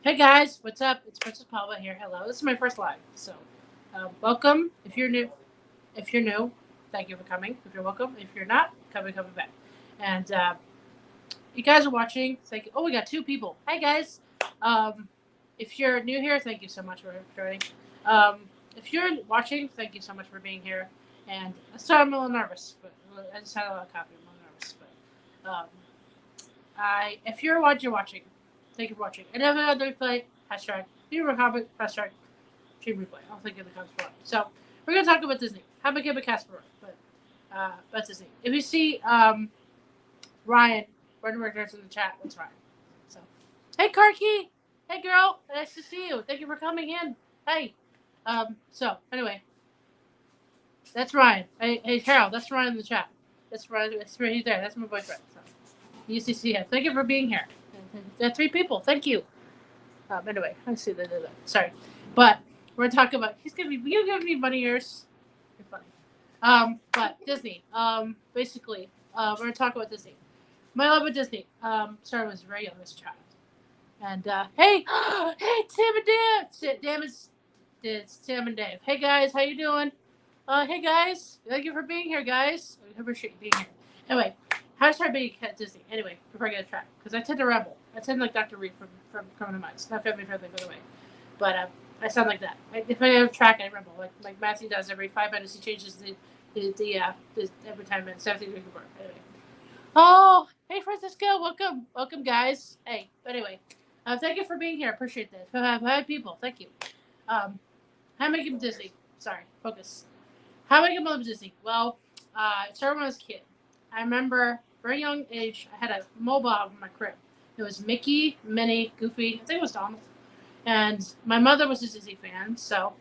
Hey guys, what's up? It's Princess Palva here. Hello. This is my first live, so welcome. If you're new, thank you for coming. If you're welcome. If you're not, coming back. And you guys are watching. Thank you. Oh, we got two people. Hey guys. Um, if you're new here, thank you so much for joining. Um, if you're watching, thank you so much for being here. And I started I'm a little nervous, but I just had a lot of coffee. I'm a little nervous, but if you're watching, thank you for watching. And if you have replay, hashtag, leave a comment, hashtag, stream replay. I'll think of the comments below. So, we're going to talk about Disney. How about Casper? But, about Disney. If you see, Ryan, returns in the chat, that's Ryan. So, hey, Karki! Hey, girl! Nice to see you. Thank you for coming in. Hey. Anyway, that's Ryan. Hey, Carol, that's Ryan in the chat. That's Ryan. That's right there. That's my boyfriend. So. UCCF. Thank you for being here. There are three people. Thank you. Anyway, I see that. Sorry, but we're talking about. You give me bunny ears. You're funny. But Disney. Basically, we're gonna talk about Disney. My love with Disney. Started when I was very young as a child. And hey, hey, Tim and Dave. It's Tim and Dave. Hey guys, how you doing? Hey guys, thank you for being here, guys. I appreciate you being here. Anyway. How to start being at Disney? Anyway, before I get a track, because I tend to rebel. I tend like Dr. Reed from Criminal Minds. Not family friendly, by the way, but I sound like that. If I have a track, I rebel. Like Matthew does every 5 minutes. He changes the every 10 minutes. Everything we can work. Anyway. Oh, hey Francisco, welcome guys. Hey, but anyway, thank you for being here. Appreciate that. 5 people, thank you. How am I getting Disney? Sorry, focus. How am I getting Disney? Well, it started when I was a kid. I remember very young age, I had a mobile in my crib. It was Mickey, Minnie, Goofy. I think it was Donald. And my mother was a Disney fan, so.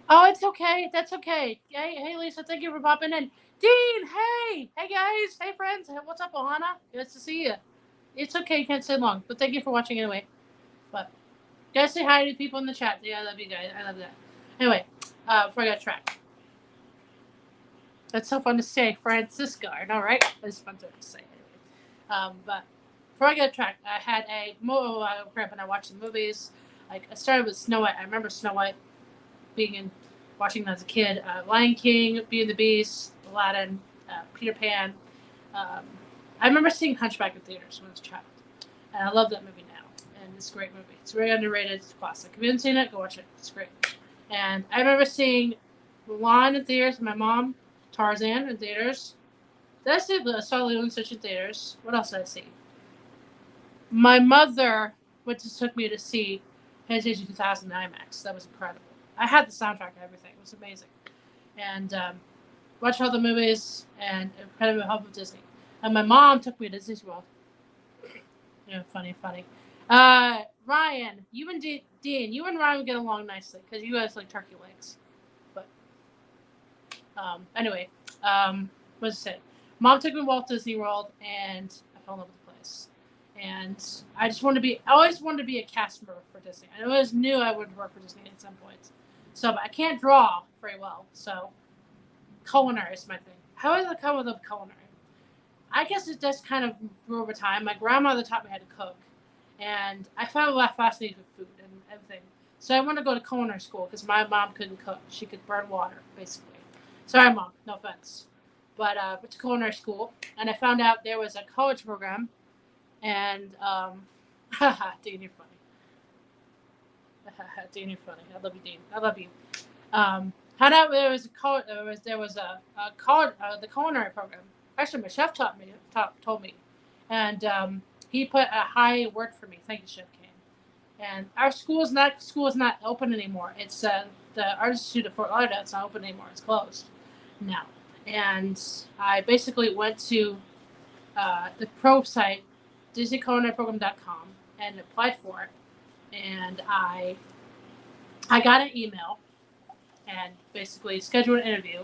Oh, it's okay. That's okay. Hey, Lisa, thank you for popping in. Dean, hey guys, hey friends, what's up, Ohana? Nice to see you. It's okay, you can't stay long, but thank you for watching anyway. But guys, say hi to people in the chat. Yeah, I love you guys. I love that. Anyway, before I got track. That's so fun to say, Francisco. I know, right? It's fun to say. But before I get track, I had a mobile crib and I watched the movies. Like I started with Snow White. I remember Snow White watching as a kid. Lion King, Beauty and the Beast, Aladdin, Peter Pan. I remember seeing Hunchback in theaters when I was a child, and I love that movie now. And it's a great movie. It's very underrated. It's a classic. If you haven't seen it, go watch it. It's great. And I remember seeing Mulan in theaters with my mom. Tarzan in theaters. Did I see saw Lilo and Stitch in theaters? What else did I see? My mother took me to see Fantasia 2000 IMAX. That was incredible. I had the soundtrack and everything. It was amazing. And watched all the movies and kind of help with Disney. And my mom took me to Disney World. Yeah, funny. Ryan, you and Dean, you and Ryan would get along nicely because you guys like turkey legs. Anyway, what was it? Mom took me to Walt Disney World, and I fell in love with the place. And I always wanted to be a cast member for Disney. I always knew I would work for Disney at some point. So, but I can't draw very well. So, culinary is my thing. How did I come with culinary? I guess it just kind of grew over time. My grandmother taught me how to cook, and I found a lot fascinated with food and everything. So I wanted to go to culinary school because my mom couldn't cook. She could burn water, basically. Sorry, Mom. No offense. But went to culinary school, and I found out there was a college program, and Dean, you're funny. Dean, you're funny. I love you, Dean. I love you. Found out there was the culinary program. Actually, my chef told me, and he put a high word for me. Thank you, Chef Kane. And our school is not open anymore. It's the Art Institute of Fort Lauderdale. It's not open anymore. It's closed now. And I basically went to the pro site, DisneyCulinaryProgram.com, and applied for it. And I got an email and basically scheduled an interview.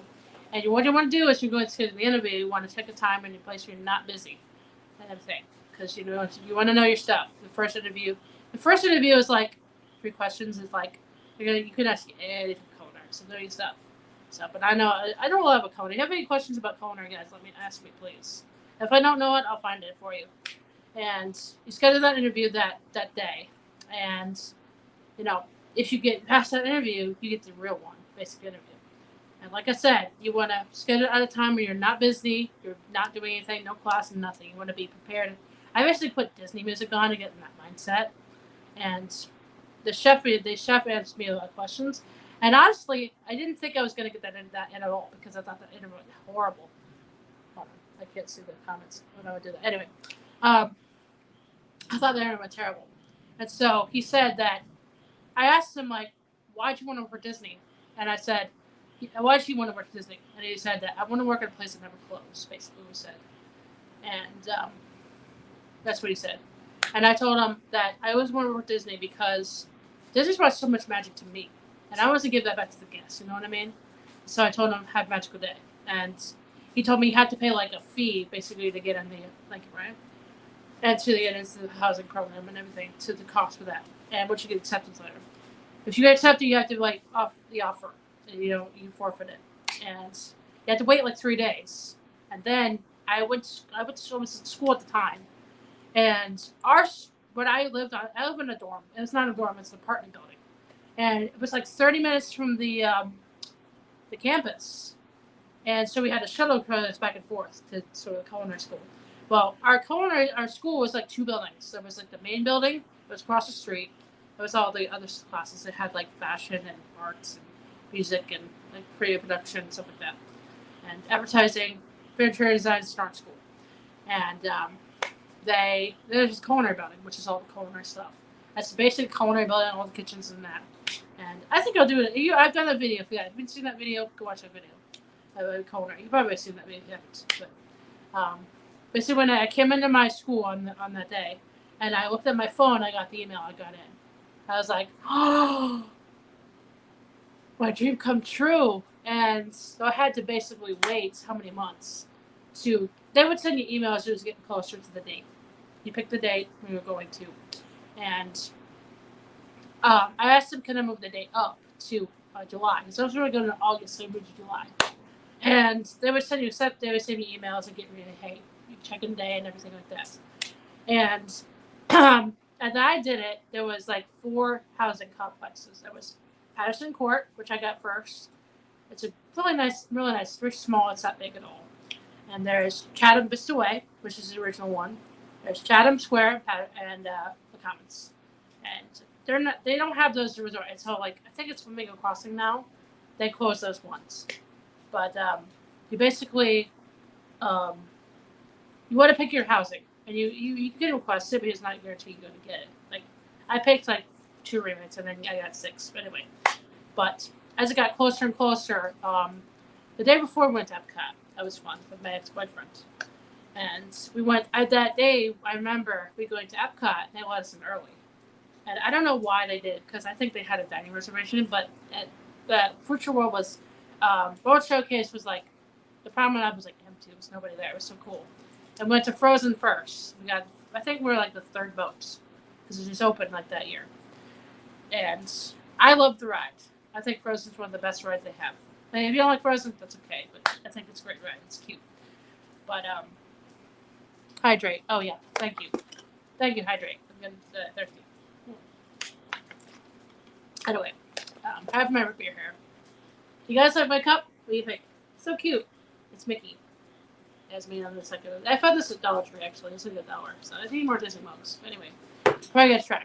And what you want to do is you go and schedule the interview. You want to take a time in a place where you're not busy and everything, because you want to know your stuff. The first interview is like 3 questions. Is like you could ask anything culinary, so know your stuff. So, but I know a lot about culinary. If you have any questions about culinary, guys, ask me, please. If I don't know it, I'll find it for you. And you schedule that interview that day. And if you get past that interview, you get the real one, basic interview. And like I said, you want to schedule it at a time where you're not busy, you're not doing anything, no class, and nothing. You want to be prepared. I basically put Disney music on to get in that mindset. And the chef asked me a lot of questions. And honestly, I didn't think I was going to get that in at all because I thought that interview was horrible. Hold on, I can't see the comments when I would do that. Anyway, I thought the interview went terrible. And so he said that I asked him, like, why'd you want to work for Disney? And I said, why did you want to work for Disney? And he said that I want to work at a place that never closed, basically what he said. And that's what he said. And I told him that I always want to work at Disney because Disney's brought so much magic to me. And I want to give that back to the guests, you know what I mean? So I told him, have a magical day. And he told me he had to pay, like, a fee, basically, to get in the, like, right? And to get into the housing program and everything, to the cost for that. And once you get acceptance letter. If you get accepted, you have to, like, off the offer. And, you forfeit it. And you have to wait, like, 3 days. And then I went to school at the time. And when I lived in a dorm. And it's not a dorm, it's an apartment building. And it was like 30 minutes from the campus. And so we had a shuttle us back and forth to sort of culinary school. Well, our school was like 2 buildings. There was like the main building, it was across the street. It was all the other classes. It had like fashion and arts and music and like creative production and stuff like that. And advertising, interior design, and art school. And there's this culinary building, which is all the culinary stuff. That's the basic culinary building, all the kitchens and that. And I think I'll do it. I've done a video. If you haven't seen that video, go watch that video. Culinary. You probably have seen that video if you haven't. But basically, when I came into my school on that day, and I looked at my phone, I got the email. I got in. I was like, oh, my dream come true. And so I had to basically wait how many months they would send you emails as it was getting closer to the date. You pick the date we were going to. And I asked them, can I move the date up to July? Because I was really going to August, so I moved to July. And they would send me emails and get me, hey, you check in day and everything like that. And as I did it, there was like 4 housing complexes. There was Patterson Court, which I got first. It's a really nice, very small. It's not big at all. And there's Chatham Vista Way, which is the original one. There's Chatham Square and the Commons. And they don't have those to resort. And so, like, I think it's Flamingo Crossing now. They closed those ones. But you basically you want to pick your housing, and you can request it, but it's not guaranteed you're going to get it. Like, I picked like 2 roommates, and then I got 6. But anyway, as it got closer and closer, the day before we went to Epcot, that was fun with my ex-boyfriend, and we went. That day, I remember we going to Epcot, and they let us in early, and I don't know why they did, because I think they had a dining reservation, but the Future World was. World Showcase was like, the promenade was like empty. There was nobody there. It was so cool. And went to Frozen first. I think we were like the 3rd boat because it just opened like that year. And I love the ride. I think Frozen's one of the best rides they have. I mean, if you don't like Frozen, that's okay. But I think it's a great ride. It's cute. But hydrate. Oh yeah, thank you, hydrate. I'm getting thirsty. Anyway, I have my root beer here. You guys like my cup? What do you think? So cute. It's Mickey. As me on the second. I found this at Dollar Tree actually. It's like $1. So I need more Disney mugs. Anyway, probably gonna try.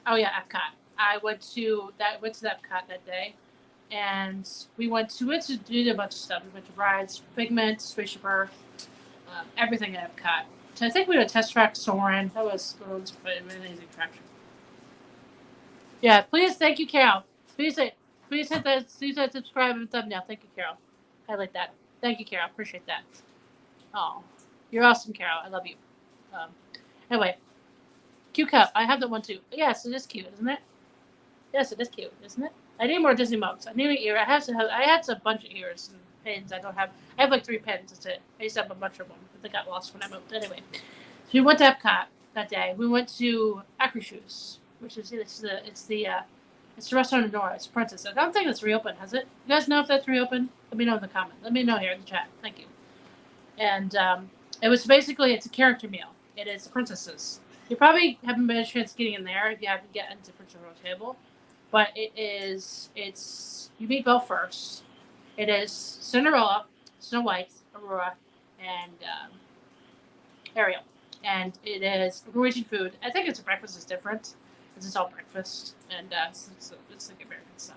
Oh yeah, Epcot. I went to the Epcot that day, and we went to do a bunch of stuff. We went to rides, Figment, Spaceship Earth, everything at Epcot. So I think we had a test track Soarin'. That was an amazing attraction. Yeah, please, thank you, Carol. Please hit that subscribe and thumbnail. Thank you, Carol. I like that. Thank you, Carol. Appreciate that. Oh, you're awesome, Carol. I love you. Anyway, cute cup. I have that one too. Yes, it is cute, isn't it? Yes, it is cute, isn't it? I need more Disney mugs. I need an ear. I had a bunch of ears and pins. I have like 3 pins. That's it. I used to have a bunch of them, but they got lost when I moved. Anyway, so we went to Epcot that day. We went to Akershus, which is it's the restaurant in Nora. It's Princess. I don't think it's reopened, has it? You guys know if that's reopened? Let me know in the comment. Let me know here in the chat. Thank you. And it was basically, it's a character meal. It is the princesses. You probably haven't been a chance getting in there if you haven't get into the row table. But it's you meet Belle first. It is Cinderella, Snow White, Aurora, and Ariel. And it is Norwegian food. I think its breakfast is different. It's all breakfast, and it's like American stuff.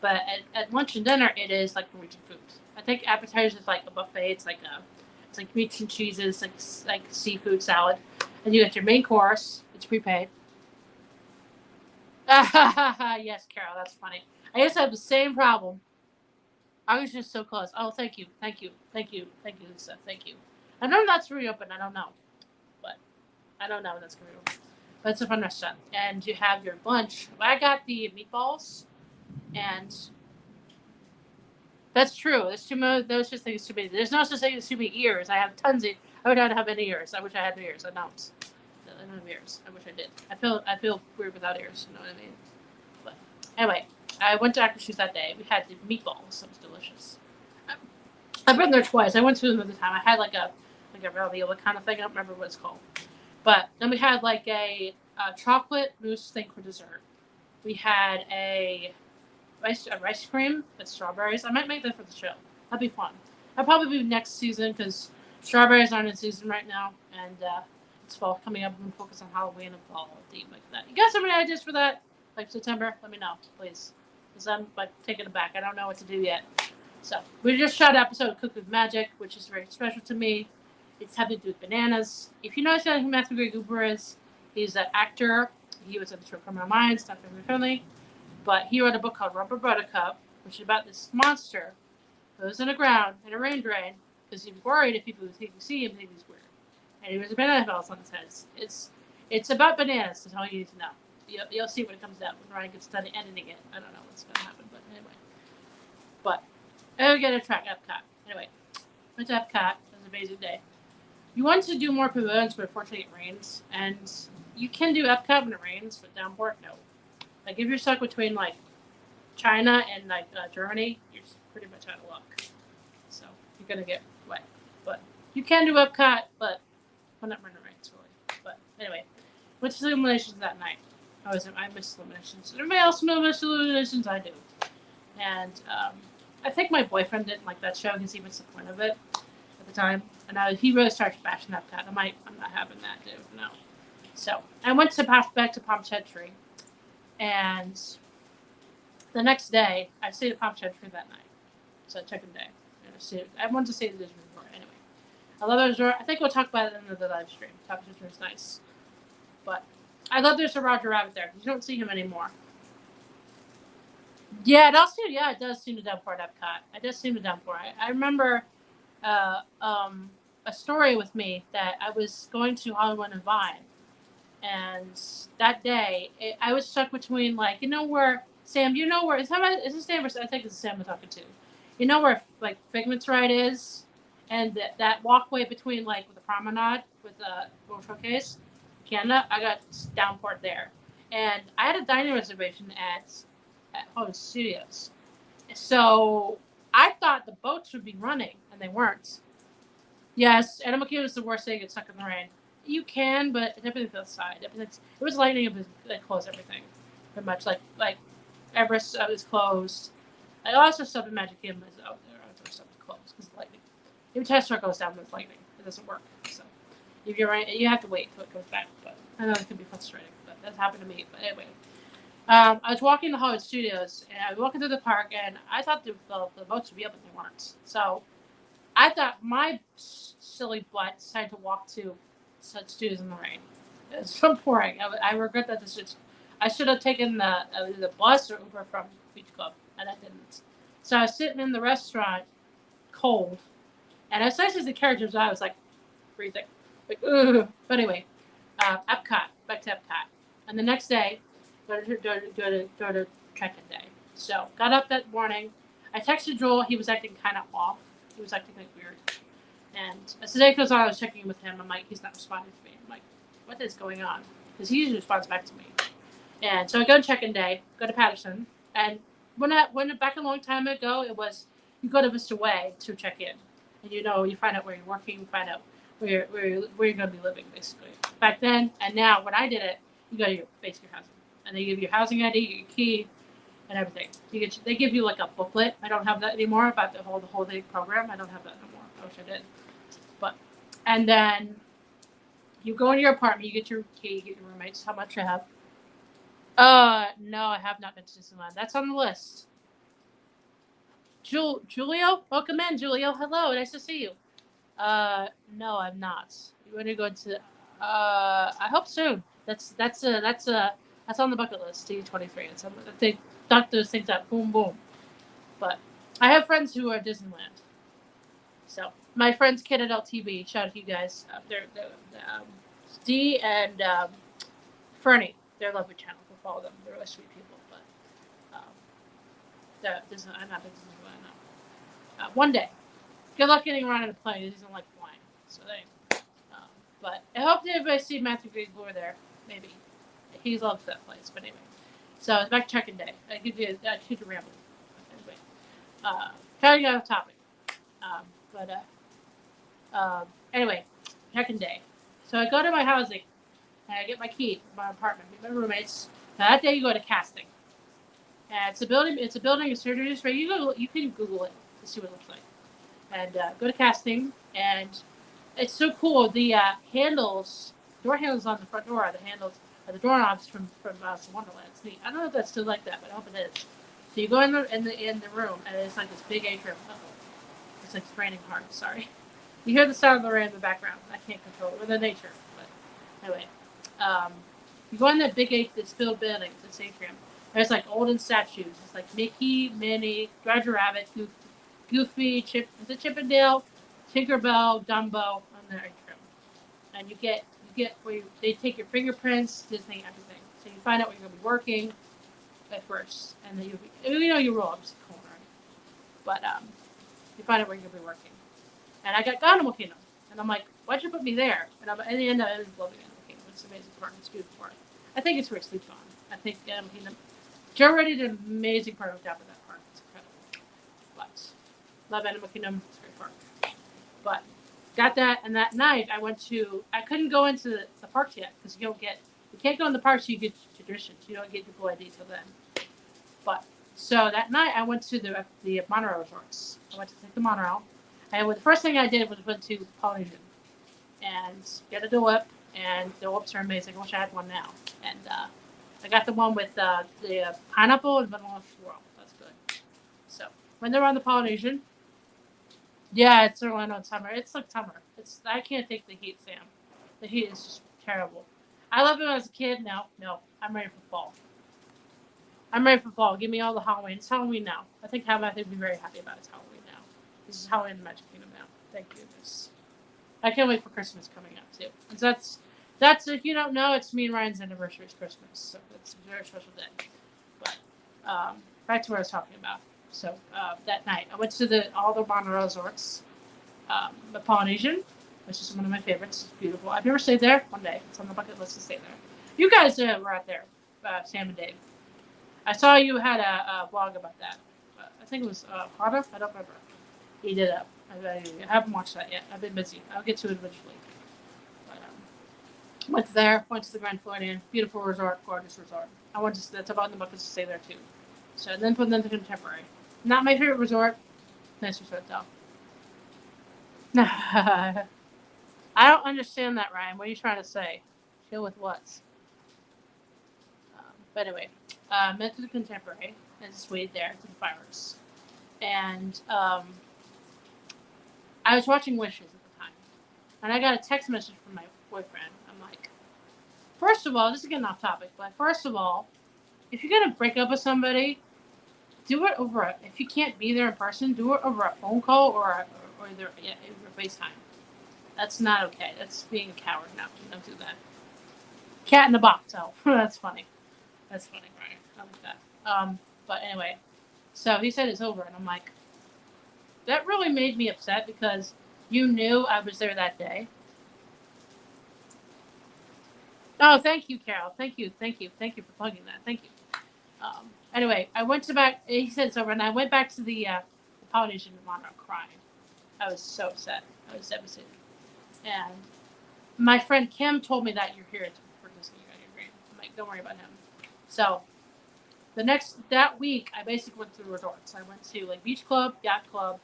But at lunch and dinner, it is like Norwegian food. I think appetizers is like a buffet. It's like meats and cheeses, like seafood salad, and you get your main course. It's prepaid. Yes, Carol, that's funny. I used to have the same problem. I was just so close. Oh, thank you, thank you, thank you, thank you, Lisa, thank you. I know that's reopened. I don't know, but I don't know when that's gonna reopen. But it's a fun restaurant, and you have your lunch. I got the meatballs, and that's true. There's too many. There's just things too many. There's no such thing as too many ears. I have tons of. I would not have any ears. I wish I had ears. I don't. I don't have ears. I wish I did. I feel weird without ears. You know what I mean? But anyway, I went to Actor Shoes that day. We had the meatballs. It was delicious. I've been there twice. I went to another time. I had like a ravioli kind of thing. I don't remember what it's called. But then we had like a chocolate mousse thing for dessert. We had a rice cream with strawberries. I might make that for the show. That'd be fun. That'll probably be next season because strawberries aren't in season right now, and it's fall coming up. I'm gonna focus on Halloween and fall theme like that. You got some ideas for that? Like September? Let me know, please. Because I'm like taken aback. I don't know what to do yet. So we just shot an episode of Cook with Magic, which is very special to me. It's having to do with bananas. If you know who Matthew Gray Cooper is, he's an actor. He was in the show Criminal Minds, not family friendly. But he wrote a book called Rubber Buttercup, which is about this monster who goes in the ground in a rain drain because he was worried if people would see him, think he's weird. And he was a banana balls on his head. It's about bananas. That's all you need to know. You'll see when it comes out when Ryan gets done editing it. I don't know what's going to happen, but anyway. But I get a track Epcot. Anyway, went to Epcot. It was an amazing day. You want to do more pavilions, but unfortunately it rains. And you can do Epcot when it rains, but downpour, no. Like if you're stuck between like China and like Germany, you're just pretty much out of luck. So you're gonna get wet. But you can do Epcot, but not when it rains really. But anyway, went to Illuminations that night. I missed Illuminations. Everybody else missed Illuminations. I do. And I think my boyfriend didn't like that show because he was the point of it at the time. And he really started bashing Epcot. I'm not having that, dude. No. So I went to back to Palm Century. And the next day, I stayed at Palm Century that night. So check-in day. I wanted to stay at the Disney Resort anyway. I love the resort. I think we'll talk about it in the live stream. Palm Century is nice. But I love there's a Roger Rabbit there. You don't see him anymore. Yeah, it does seem to downpour at Epcot. It does seem to downpour. I remember a story with me that I was going to Hollywood and Vine. And that day, I was stuck between, like, where, Sam, where, is this Sam or I think it's Sam I'm talking to. You know where, like, Figment's Ride is? And that walkway between, like, with the promenade with the World Showcase, Canada, I got downpoured there. And I had a dining reservation at Hollywood Studios. So I thought the boats would be running, and they weren't. Yes, Animal Kingdom is the worst thing. Get stuck in the rain. You can, but it depends on the side. It was lightning. It closed everything, pretty much. Like Everest is closed. Like lots of stuff in Magic Kingdom is out there. Other stuff is closed because of lightning. If Test Track goes down with lightning, it doesn't work. So if you're right, you have to wait till it comes back. But I know it can be frustrating, but that's happened to me. But anyway, I was walking the Hollywood Studios, and I was walking through the park, and I thought the boats would be up, but they weren't. So I thought my silly butt decided to walk to such studios in the rain. It's so pouring. I regret that decision. I should have taken the bus or Uber from Beach Club, and I didn't. So I was sitting in the restaurant, cold, and as soon as the carriage was out, I was like freezing. Like, ugh. But anyway, Epcot, back to Epcot. And the next day, go to check-in day. So got up that morning. I texted Joel. He was acting kind of off. He was acting like weird. And as the day goes on, I was checking with him. I'm like, he's not responding to me. I'm like, what is going on? Because he usually responds back to me. And so I go to check-in day, go to Patterson. And when back a long time ago, it was you go to Vista Way to check in. And you find out where you're working, you find out where you're going to be living, basically. back then. And now, when I did it, you go to your basic housing, and they give you your housing ID, your key, and everything. They give you like a booklet. I don't have that anymore about the whole day program. I don't have that anymore. I wish I did. But and then you go into your apartment. You get your key. You get your roommates. How much you have? No, I have not been to Disneyland. That's on the list. Julio, welcome in, Julio. Hello, nice to see you. No, I'm not. You want to go to? I hope soon. That's on the bucket list. D23. They knock those things out. Boom, boom. But I have friends who are Disneyland. So my friends Kid at LTV. Shout out to you guys. They're D and Fernie. They're a lovely channel. Go follow them. They're really sweet people. But I'm not Disneyland. No. One day. Good luck getting around in a plane. He doesn't like flying. So they. But I hope that everybody see Matthew Grigor there. Maybe. He loves that place. But anyway. So it's back to check-in day. I could do rambling. Anyway. Kind of got off topic. Anyway. Check-in day. So I go to my housing. And I get my key for my apartment. Meet my roommates. Now that day you go to casting. And it's a building. It's surgery. Right? You can Google it to see what it looks like. And go to casting, and it's so cool. The door handles on the front door are the handles, are the doorknobs from Alice in Wonderland. It's neat. I don't know if that's still like that, but I hope it is. So you go in the room, and it's like this big atrium. It's like it's raining hard. Sorry, you hear the sound of the rain in the background. I can't control it with the nature. But anyway, you go in that this built building, this atrium. There's like olden statues. It's like Mickey, Minnie, Roger Rabbit, Goofy, Chip and Dale, Tinkerbell, Dumbo on the atrium, and you get where they take your fingerprints, Disney, everything. So you find out where you're gonna be working at first, and then you roll up to the corner, but you find out where you're gonna be working. And I got Animal Kingdom, and I'm like, why'd you put me there? And in the end, I was loving Animal Kingdom. It's an amazing park. It's a beautiful park. I think it's where it sleeps on. I think Animal Kingdom. Joe already did an amazing part of that park. It's incredible, but. Love Animal Kingdom. It's a great park. But got that, and that night I couldn't go into the parks yet because you can't go in the parks. You get traditions. You don't get your full ID till then. But so that night I went to the monorail resorts. I went to take the monorail, and the first thing I did was went to Polynesian and get a Dole Whip, and Dole Whips are amazing. I wish I had one now. And I got the one with the pineapple and vanilla swirl. That's good. So when they're on the Polynesian. Yeah, it's Orlando in summer. It's like summer. I can't take the heat, Sam. The heat is just terrible. I loved it when I was a kid. No, I'm ready for fall. I'm ready for fall. Give me all the Halloween. It's Halloween now. I think I'd be very happy about it's Halloween now. This is Halloween in the Magic Kingdom now. Thank goodness. I can't wait for Christmas coming up too. And that's if you don't know, it's me and Ryan's anniversary is Christmas, so it's a very special day. But back to what I was talking about. So that night, I went to all the monorail resorts. The Polynesian, which is one of my favorites. It's beautiful. I've never stayed there. One day, it's on the bucket list to stay there. You guys were out there, Sam and Dave. I saw you had a vlog about that. I think it was Hana. I don't remember. He did it. I haven't watched that yet. I've been busy. I'll get to it eventually. But, went to the Grand Floridian. Beautiful resort, gorgeous resort. That's about the bucket list to stay there too. So then put them to Contemporary. Not my favorite resort. Nice resort though. I don't understand that, Ryan. What are you trying to say? Chill with what? But anyway, met to the Contemporary and just waited there to the fireworks. And I was watching Wishes at the time. And I got a text message from my boyfriend. I'm like, first of all, this is getting off topic, but first of all, if you're going to break up with somebody, do it if you can't be there in person, do it over a phone call or over FaceTime. That's not okay. That's being a coward. No, don't do that. Cat in the box. Oh, that's funny. That's funny, right? I like that. But anyway, so he said it's over, and I'm like, that really made me upset because you knew I was there that day. Oh, thank you, Carol. Thank you for plugging that. Thank you. Anyway, I went back. He said it's over, and I went back to the Polynesian monorail crying. I was so upset. I was devastated. And My friend Kim told me that you're here for Disney. I'm like, don't worry about him. So that week, I basically went to the resorts. I went to like Beach Club, Yacht Club,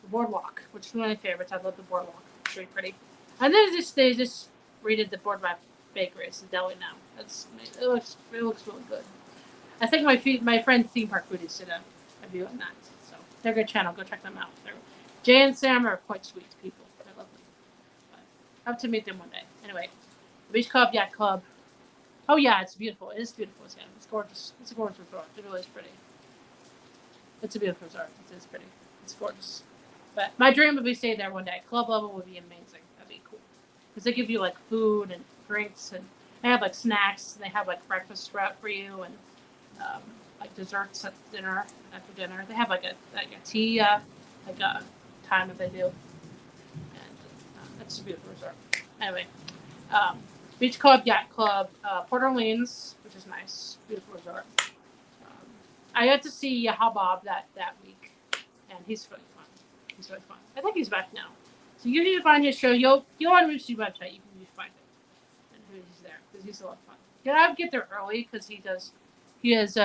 the Boardwalk, which is one of my favorites. I love the Boardwalk. It's really pretty. And then they just redid the Boardwalk Bakery. It's a deli now. It looks really good. I think my friend Theme Park Foodies did a review on that. So they're a good channel. Go check them out. Jay and Sam are quite sweet people. They're lovely. But I have to meet them one day. Anyway, the Beach Club, Yacht Club. Oh yeah, it's beautiful. It is beautiful. It's gorgeous. It's a gorgeous resort. It really is pretty. It's a beautiful resort. It is pretty. It's gorgeous. But my dream would be staying there one day. Club level would be amazing. That'd be cool. Because they give you like food and drinks, and they have like snacks. And they have like breakfast throughout for you, and um, like desserts at dinner. After dinner, they have like a tea like a time that they do, and it's a beautiful resort. Anyway, um, Beach Club, Yacht Club, Port Orleans, which is nice, beautiful resort. I got to see Habab that week, and he's really fun. He's really fun. I think he's back now. So you need to find his show. You'll on his website. You can find it and who he's there because he's a lot of fun. You gotta get there early because he does. He has.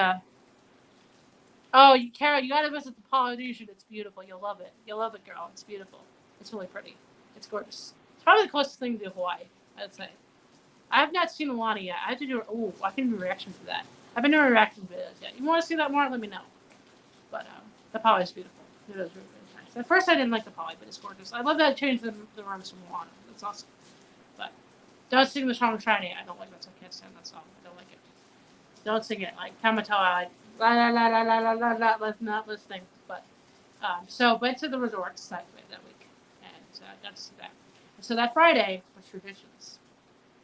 Oh, Carol, you gotta visit the Polynesian. It's beautiful. You'll love it. You'll love it, girl. It's beautiful. It's really pretty. It's gorgeous. It's probably the closest thing to Hawaii, I'd say. I have not seen Alana yet. I have to do. Oh, I can do a reaction to that. I've been doing reaction videos yet. You want to see that more? Let me know. But the poly is beautiful. It is really, really nice. At first, I didn't like the poly, but it's gorgeous. I love that it changed the rooms from Moana. That's awesome. But don't sing the song Shiny. I don't like that song. I can't stand that song. I don't like it. Don't sing it like Kamatoa. Like la la la la la la la la. Let's not listening. But so went to the resorts that week and got to see that. And so that Friday was traditions,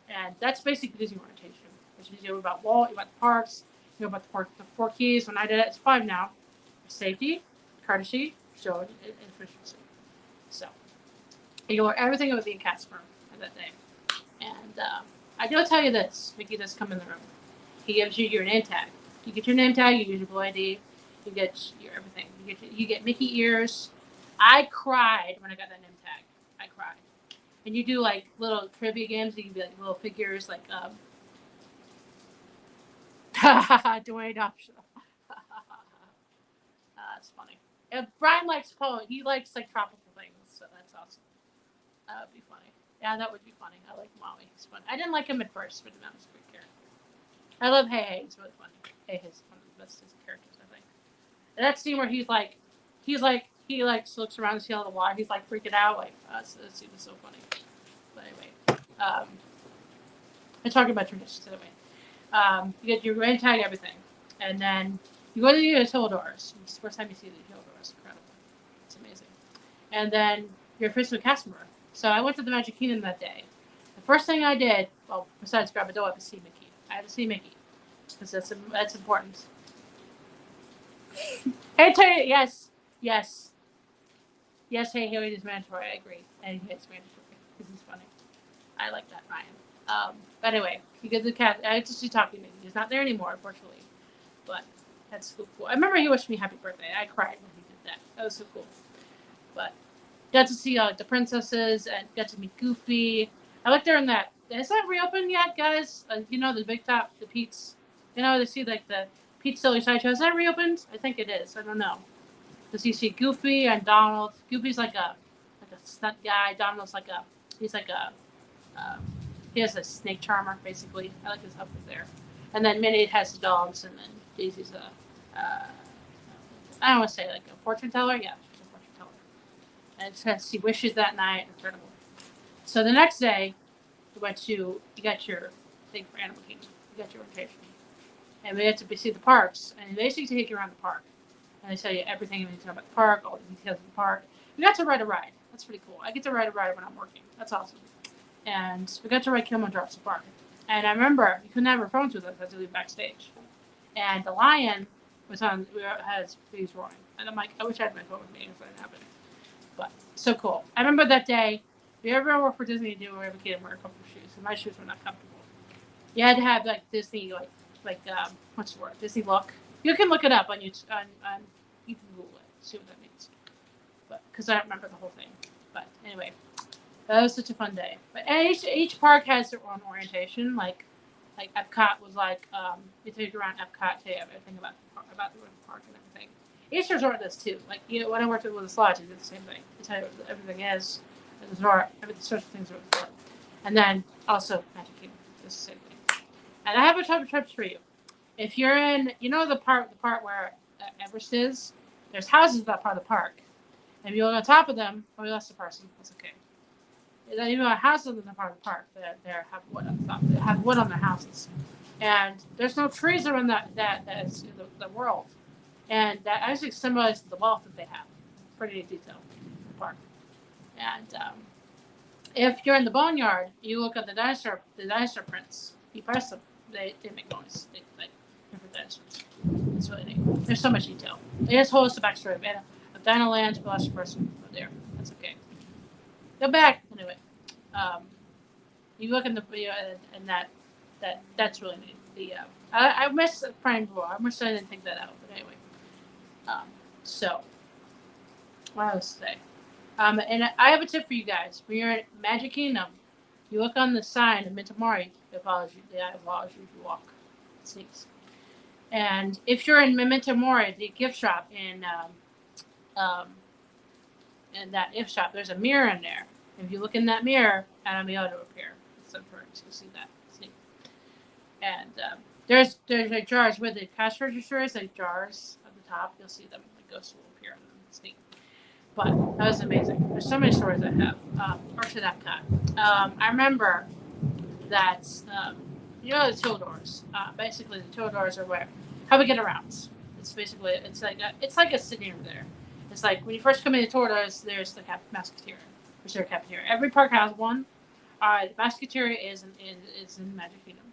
and that's basically Disney orientation. Which is about Walt, about the parks, about the four keys. When I did it, it's 5 now. Safety, courtesy, show, and efficiency. So you learn everything about being Casper on that day. And I will tell you this: Mickey does come in the room. He gives you your name tag. You get your name tag. You get your Blue ID. You get your everything. You get Mickey ears. I cried when I got that name tag. I cried. And you do like little trivia games. You can be like little figures, like Dwayne option. That's funny. If Brian likes Poe, he likes like tropical things, so that's awesome. That would be funny. Yeah, that would be funny. I like Maui. He's fun. I didn't like him at first, but now he's a great character. I love Hey Hey. He's really funny. Hey Hey's one of the best characters, I think. And that scene where he looks around to see all the water. He's like freaking out. Like that scene is so funny. But anyway, I'm talking about traditions anyway. You get your grand tag, everything, and then you go to the utility doors. It's the first time you see the utility doors. Incredible. It's amazing. And then you're officially a customer. So I went to the Magic Kingdom that day. The first thing I did, well, besides grab a dough, I had to see Mickey. I had to see Mickey because that's important. Hey, Terry, yes. Hey, Haley is mandatory. I agree, and he is mandatory because he's funny. I like that, Ryan. But anyway, he gets the cat. I just see talking to him. He's not there anymore, unfortunately. But that's so cool. I remember he wished me happy birthday. I cried when he did that. That was so cool. But got to see the princesses and got to meet Goofy. I looked there in that. Is that reopened yet, guys? The Big Top, the Pete's. They see like the Pete's Silly Sideshow. Is that reopened? I think it is. I don't know. Because you see Goofy and Donald. Goofy's like a stunt guy. Donald's he's like a he has a snake charmer basically. I like his outfit there. And then Minnie has the dogs, and then Daisy's I don't want to say like a fortune teller. Yeah, she's a fortune teller. And she wishes that night. Incredible. So the next day, you got your thing for Animal Kingdom. You got your rotation. And we had to see the parks. And they basically take you around the park. And they tell you everything you need to know about the park, all the details of the park. We got to ride a ride. That's pretty cool. I get to ride a ride when I'm working. That's awesome. And we got to ride Kilimanjaro Safari. And I remember you couldn't have our phones with us. I had to leave backstage. And the lion had his roaring. And I'm like, I wish I had my phone with me if that happened. But so cool. I remember that day. If you ever work for Disney, you do every kid and wear a couple of shoes. And my shoes were not comfortable. You had to have like Disney, what's the word? Disney look. You can look it up on YouTube. You can Google it, see what that means. But because I don't remember the whole thing. But anyway, That was such a fun day. But and each park has their own orientation. Like Epcot was like we take you around Epcot, tell you everything about the park and everything. Each resort does too. Like when I worked at Willis Lodge, they did the same thing. They tell you what everything is at the resort, everything sorts of things are at the resort. And then also Magic Kingdom, does the same thing. And I have a type of trips for you. If you're in, the part where Everest is, there's houses that part of the park. And if you look on top of them, oh, you lost the person. That's okay. There's even a house in the part of the park that they have wood on top. They have wood on their houses, and there's no trees around that is the world, and that actually symbolizes the wealth that they have. Pretty detailed in the park. And if you're in the boneyard, you look at the dinosaur prints. You press them, they make noise. They like different dinosaurs. It's really neat. There's so much detail. They just told us the backstory of Dino Land, the last person there. That's okay. Go back anyway. Um, you look in the video, and that's really neat. I miss Prime Blue. I wish I didn't take that out, but anyway. So what else to say? And I have a tip for you guys. When you're at Magic Kingdom, you look on the sign of Mintamari. It follows you. Yeah, it follows you if you walk. It sneaks. And if you're in Memento Mori, the gift shop in that gift shop, there's a mirror in there. If you look in that mirror, Anime Auto appear. So you'll see that. See. And there's like jars with the cash registers, like jars at the top. You'll see them. The ghosts will appear in them. It's neat. But that was amazing. There's so many stories I have. Parks at Epcot. I remember that the Tildors. Basically, the Tildors are how we get around. It's like a sitting room there. It's like when you first come into Tildors, there's the Musketeer, which is their cafeteria. Every park has one. The Musketeer is in Magic Kingdom.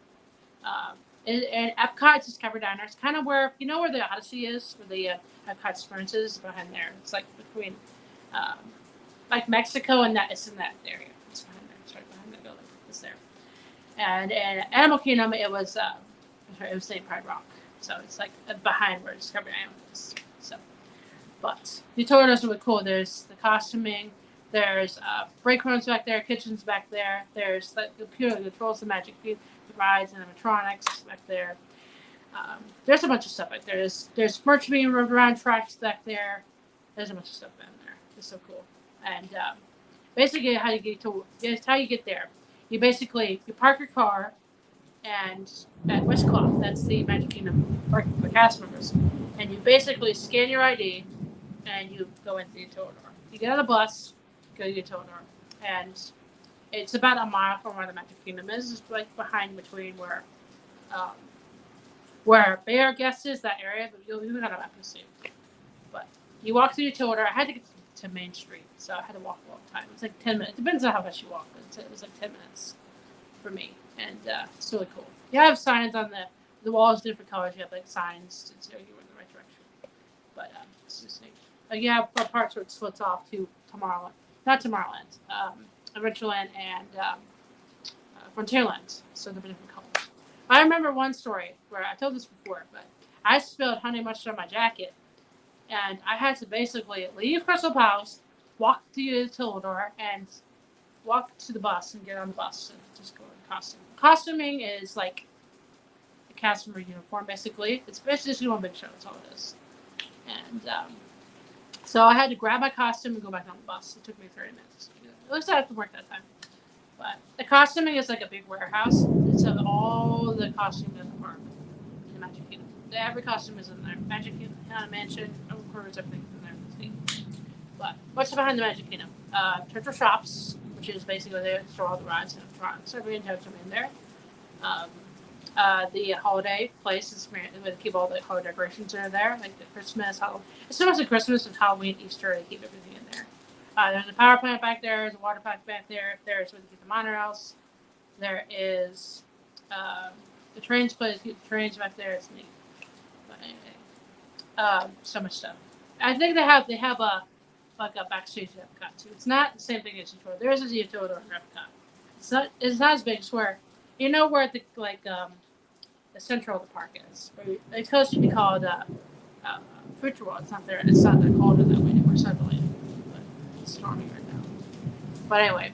And Epcot is Discovery Diner. It's kind of where where the Odyssey is, where the Epcot Experience is behind there. It's like between like Mexico and that. It's in that area. It's behind there. It's right behind that building. It's there. And Animal Kingdom, it was St. Pride Rock. So it's like behind where Discovery Island is. So, but the tour is really cool. There's the costuming. There's break rooms back there, kitchens back there. There's the computer controls the Magic the rides and animatronics back there. There's a bunch of stuff back there. There's merch being moved around, tracks back there. There's a bunch of stuff back there. It's so cool. And basically, how you get there. You park your car, and at Westcloth, that's the Magic Kingdom parking for cast members, and you basically scan your ID, and you go into the utility door. You get on the bus, go to the utility door, and it's about a mile from where the Magic Kingdom is. It's like behind between where Bay Guest is, that area, but you'll got a map to see. But you walk through the utility door. I had to get to Main Street, so I had to walk a long time. It's like 10 minutes. Depends on how much you walk, but it was like 10 minutes for me, and it's really cool. You have signs on the walls, different colors. You have like signs to tell you in the right direction. But it's just neat. You have parts where it splits off to Tomorrowland, not Tomorrowland, Adventureland and Frontierland. So they're different colors. I remember one story where I told this before, but I spilled honey mustard on my jacket, and I had to basically leave Crystal Palace, walk to the utility door, and walk to the bus and get on the bus and just go in costume. Costuming is like a cast member uniform, basically. It's basically one big show. That's all it is. And so I had to grab my costume and go back on the bus. It took me 30 minutes. At least I have to work that time. But the costuming is like a big warehouse. It's of all the costumes in the park in Magic Kingdom. Every costume is in there. Magic Kingdom, Mansion, Cruise, everything's in there. But what's behind the Magic Kingdom? Turtle Shops, which is basically they store all the rides and restaurants. So we have some in there. The holiday place is where they keep all the holiday decorations are there, like the Christmas, Halloween. It's so much like Christmas and Halloween, Easter. They keep everything in there. There's a power plant back there. There's a water park back there. There's where they keep the monorails. There is the trains place. Keep the trains back there. It's neat. But anyway, so much stuff. I think they have a backstage at Epcot too. It's not the same thing as Utah. There is a Utah in Epcot. It's not as big. It's where where the central of the park is. It's supposed to be called Future World. It's not there. It's not called it that way anymore. It's not the land, but it's storming right now. But anyway,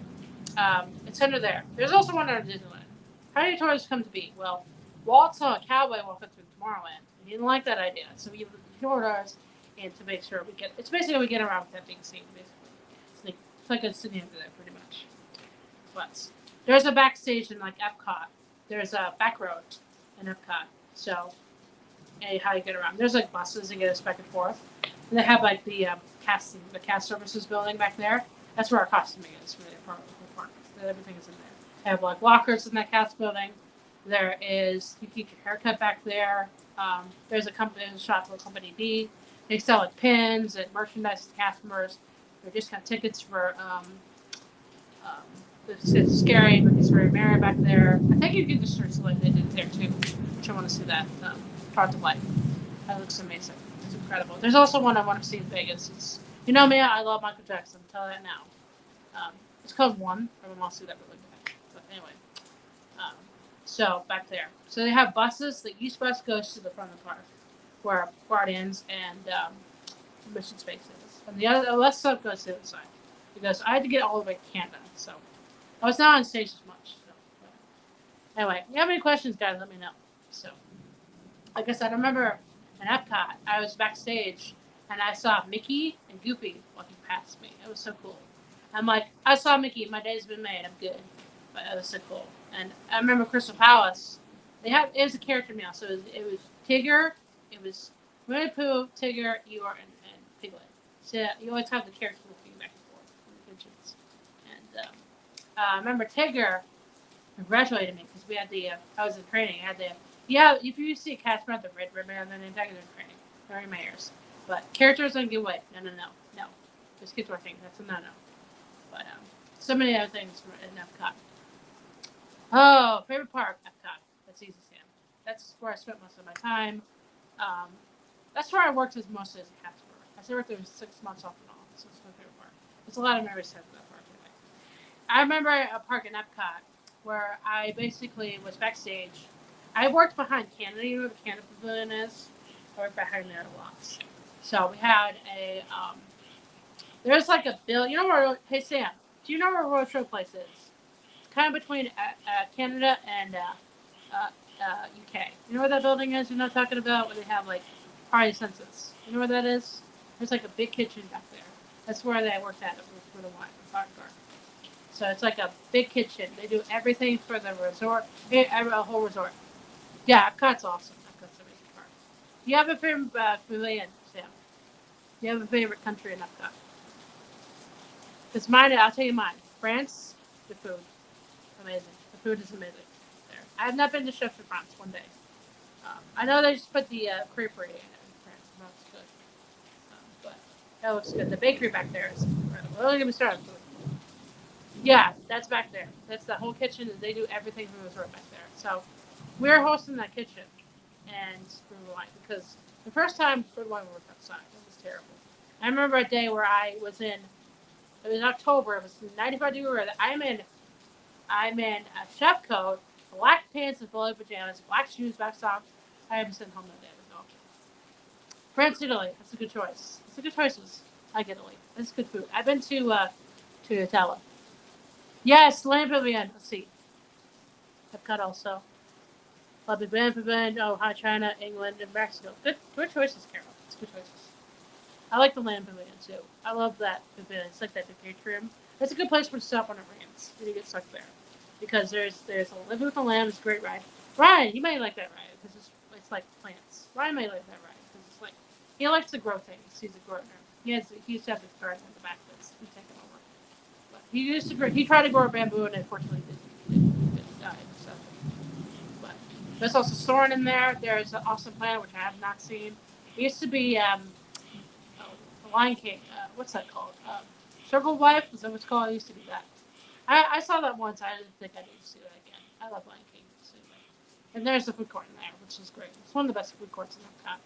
It's under there. There's also one under Disneyland. How do tourists come to be? Well, Walt saw a cowboy walking through Tomorrowland. He didn't like that idea, so he toured us, and to make sure we get. It's basically we get around without being seen. Basically, it's like a city under there, pretty much. But there's a backstage in like Epcot. There's a back road in Epcot. So, how you get around? There's like buses that get us back and forth. And they have like the cast services building back there. That's where our costuming is for the apartment. Everything is in there. They have like lockers in that cast building. There is you can get your haircut back there. There's a shop for Company D. They sell like pins and merchandise to customers. They just got tickets for um, it's scary, but it's very merry back there. I think you can just search like they did there too, which I want to see that part of life. That looks amazing. It's incredible. There's also one I want to see in Vegas. It's me, I love Michael Jackson. Tell that now. It's called One. I want to see that really bad. But anyway, um, so back there. So they have buses. The East West goes to the front of the park, where Guardians and Mission Space is, and the west side goes to the other side. Because I had to get all the way to Canada, so I was not on stage as much. So. Anyway, if you have any questions, guys, let me know. So, like I said, I remember in Epcot, I was backstage and I saw Mickey and Goofy walking past me. It was so cool. I'm like, I saw Mickey. My day's been made. I'm good. But it was so cool. And I remember Crystal Palace. It was a character meal. So it was Tigger. It was Winnie the Pooh, Tigger, Eeyore, and Piglet. So you always have the characters looking back and forth in the kitchens. And I remember Tigger congratulated me because we had I was in training. I had if you see a cast member with the red ribbon on their name tag, they're in training. They're in my ears. But characters don't give away. No. Just kids working. That's a no. But so many other things in Epcot. Oh, favorite park, Epcot. That's easy, Sam. That's where I spent most of my time. That's where I worked mostly as a cast member. I worked there 6 months off and on, so it's my favorite park. There's a lot of memories tied to that park anyway. I remember a park in Epcot where I basically was backstage. I worked behind Canada. You know where the Canada Pavilion is? I worked behind there a lot. So we had there's like a bill. You know where? Hey Sam, do you know where Royal Show Place is? It's kind of between Canada and UK. You know where that building is? You know what I'm talking about? Where they have like party census. You know where that is? There's like a big kitchen back there. That's where they worked at for the wine park. So it's like a big kitchen. They do everything for the resort, a whole resort. Yeah, Epcot's awesome. Epcot's a amazing park. Do you have a favorite pavilion, Sam? Do you have a favorite country in Epcot? It's mine. I'll tell you mine. France, the food, amazing. The food is amazing there. I have not been to Chef de France one day. I know they just put the creperie in France. And that's good. But that looks good. The bakery back there is incredible. Don't get me started. Yeah, that's back there. That's the whole kitchen. They do everything from the resort back there. So we're hosting that kitchen and Food Wine because the first time Food Wine worked outside, it was terrible. I remember a day where I was in. It was October. It was 95-degree weather. I'm in a chef coat, black pants and flowy pajamas, black shoes, black socks. I haven't sent home that day. It was awful. France, Italy. That's a good choice. It's a good choices. I like Italy. That's good food. I've been to Italy. Yes, Land Pavilion. Let's see. Epcot also. Public Land Pavilion. Oh, High China, England, and Mexico. Good choices, Carol. It's good choices. I like the Land Pavilion too. I love that pavilion. It's like that atrium. It's a good place to stop when it rains. When you get stuck there, because there's a Living with the Lamb. It's a great ride. Ryan, you may like that ride because it's like plants. Ryan may like that ride because it's like he likes to grow things. He's a gardener. He used to have this garden in the back that's taken over. But he tried to grow a bamboo and unfortunately didn't die. So, but there's also Soarin' in there. There's an Awesome Planet which I have not seen. It used to be the Lion King. What's that called? Circle of Life. Is that what it's called? It used to be that. I saw that once. I didn't think I need to see that again. I love Lion King. So anyway. And there's the food court in there, which is great. It's one of the best food courts in Epcot.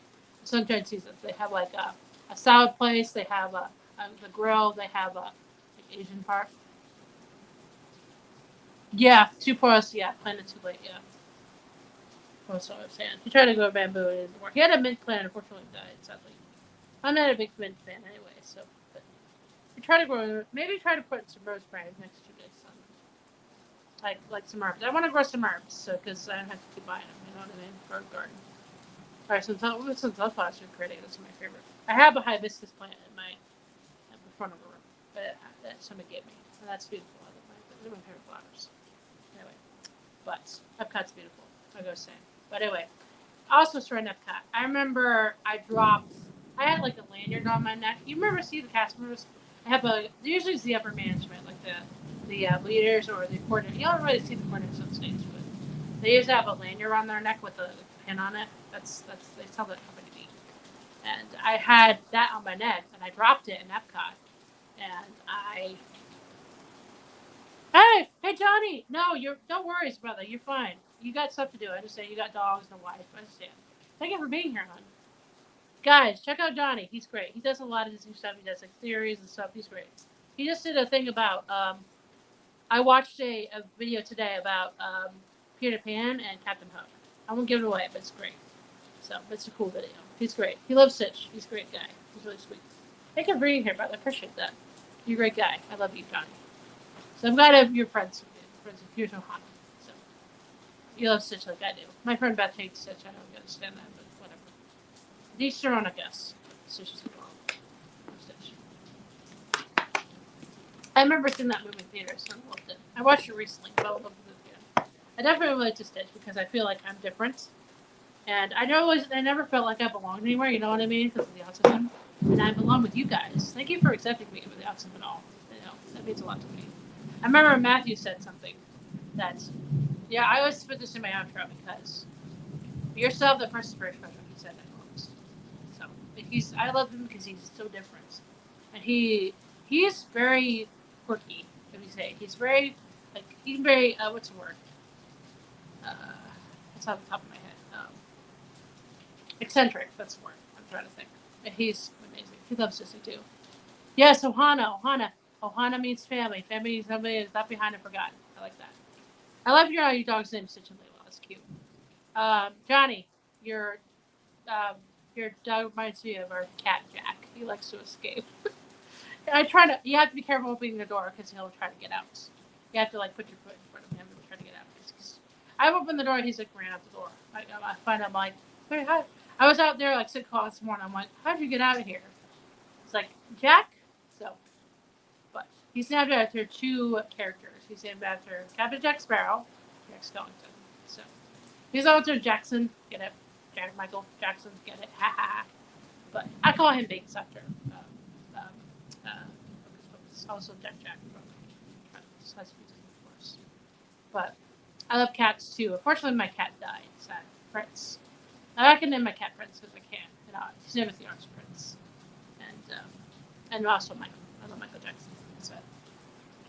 Sunshine Seasons. They have like a salad place. They have the grill. They have like Asian part. Yeah, two plus. Yeah, Planet Too Late. Yeah. That's what I was saying. He tried to go bamboo. It didn't work. He had a mint plant. Unfortunately, died sadly. I'm not a big mint fan anyway. So, but we try to grow. Maybe try to put some rose berries next to this. like some herbs. I want to grow some herbs, so because I don't have to keep buying them. You know what I mean? For a garden. All right, some sunflowers are pretty. That's my favorite. I have a hibiscus plant in my at the front of the room that somebody gave me, and that's beautiful. They're my favorite flowers. Anyway, but Epcot's beautiful. I go saying. But anyway, I also saw an Epcot. I remember I had like a lanyard on my neck. You remember see the cast members? Usually it's the upper management, like the leaders or the coordinator. You don't really see the coordinators on stage, but they used to have a lanyard on their neck with a pin on it. That's they tell that company to be. And I had that on my neck, and I dropped it in Epcot, and hey Johnny, no, don't worry, brother, you're fine. You got stuff to do. I understand. You got dogs and a wife. I understand. Thank you for being here, hon. Guys, check out Johnny. He's great. He does a lot of Disney stuff. He does like theories and stuff. He's great. He just did a thing about. I watched a video today about Peter Pan and Captain Hook. I won't give it away, but it's great. So it's a cool video. He's great. He loves Stitch. He's a great guy. He's really sweet. Thank you for being here, brother. I appreciate that. You're a great guy. I love you, Johnny. So I'm glad you're friends with here's ohana. So you love Stitch like I do. My friend Beth hates Stitch. I don't understand that, but whatever. Each their own, I guess. Stitch is adorable. Stitch. I remember seeing that movie in theaters and I loved it. I watched it recently, but I would love to do it again. I definitely relate to Stitch because I feel like I'm different. And I never felt like I belonged anywhere, you know what I mean? Because of the autism. And I belong with you guys. Thank you for accepting me with the autism and all. You know, that means a lot to me. I remember Matthew said something that, yeah, I always put this in my outro because yourself, the person's very special. He said that. So I love him because he's so different, and he's very quirky. Let me say he's very what's the word? It's off the top of my head. Eccentric. That's the word I'm trying to think. And he's amazing. He loves Disney too. Yes, ohana. Ohana means family. Family means somebody is left behind and forgotten. I like that. I love your dog's name, Stitch and Layla. That's cute. Johnny, your dog reminds me of our cat Jack. He likes to escape. You have to be careful opening the door because he'll try to get out. You have to like put your foot in front of him and try to get out. Cause I opened the door and he's like ran out the door. I find I'm like, hey, hi. I was out there like 6 o'clock this morning. I'm like, how'd you get out of here? It's like Jack. So, but he's named after 2 characters. He's named after Captain Jack Sparrow, Jack Skellington. So he's also Jackson. Get it? Jack Michael Jackson. Get it? Ha ha. But I call him Big Sector. Also Jack from High School of course. But I love cats too. Unfortunately, my cat died. Sad. Prince. I can name my cat Prince because I can. His name is the Arch Prince. And also Michael. I love Michael Jackson. So,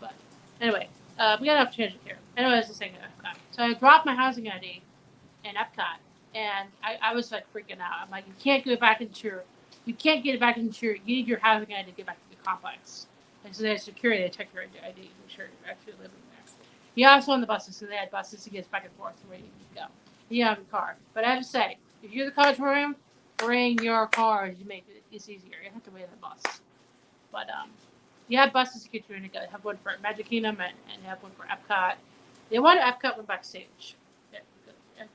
but anyway, we got enough tangent here. Anyway, I was just saying Epcot. So I dropped my housing ID in Epcot, and I was like freaking out. I'm like, you can't get it back into your. You need your housing ID to get back to the complex. And so they had security. They check your ID to make sure you're actually living there. You also on the buses, so they had buses to get us back and forth to where you need to go. You have a car, but I have to say, if you're the college program, bring your car to make it easier. You have to wait on the bus. But you have buses to get you in to go. They have one for Magic Kingdom and they have one for Epcot. They wanted Epcot one backstage.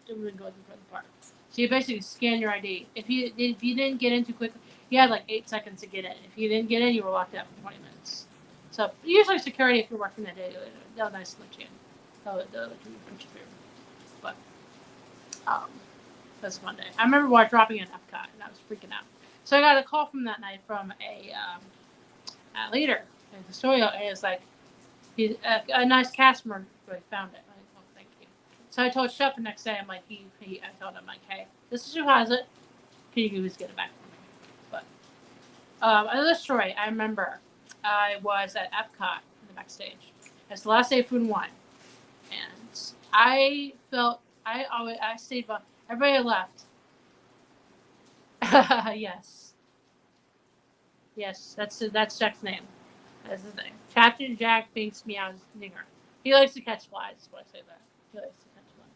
Didn't go in front of the park. So you basically scan your ID. If you didn't get in too quickly, you had like 8 seconds to get in. If you didn't get in, you were locked out for 20 minutes. So usually security, if you're working that day, they'll nice let you in. They'll let you through. But that's one day. I remember dropping in Epcot and I was freaking out. So I got a call from that night from a leader in the studio, and it was like a nice customer really found it. I'm like, oh, thank you. So I told Chef the next day. I'm like, I told him like, hey, this is who has it. Can you please get it back for me? But another story. I remember I was at Epcot in the backstage. It's the last day of Food and Wine, and I felt I stayed by. Everybody left. Yes, that's Jack's name. That's his name. Captain Jack Binks Meows Dinger. He likes to catch flies. That's why I say that. He likes to catch flies.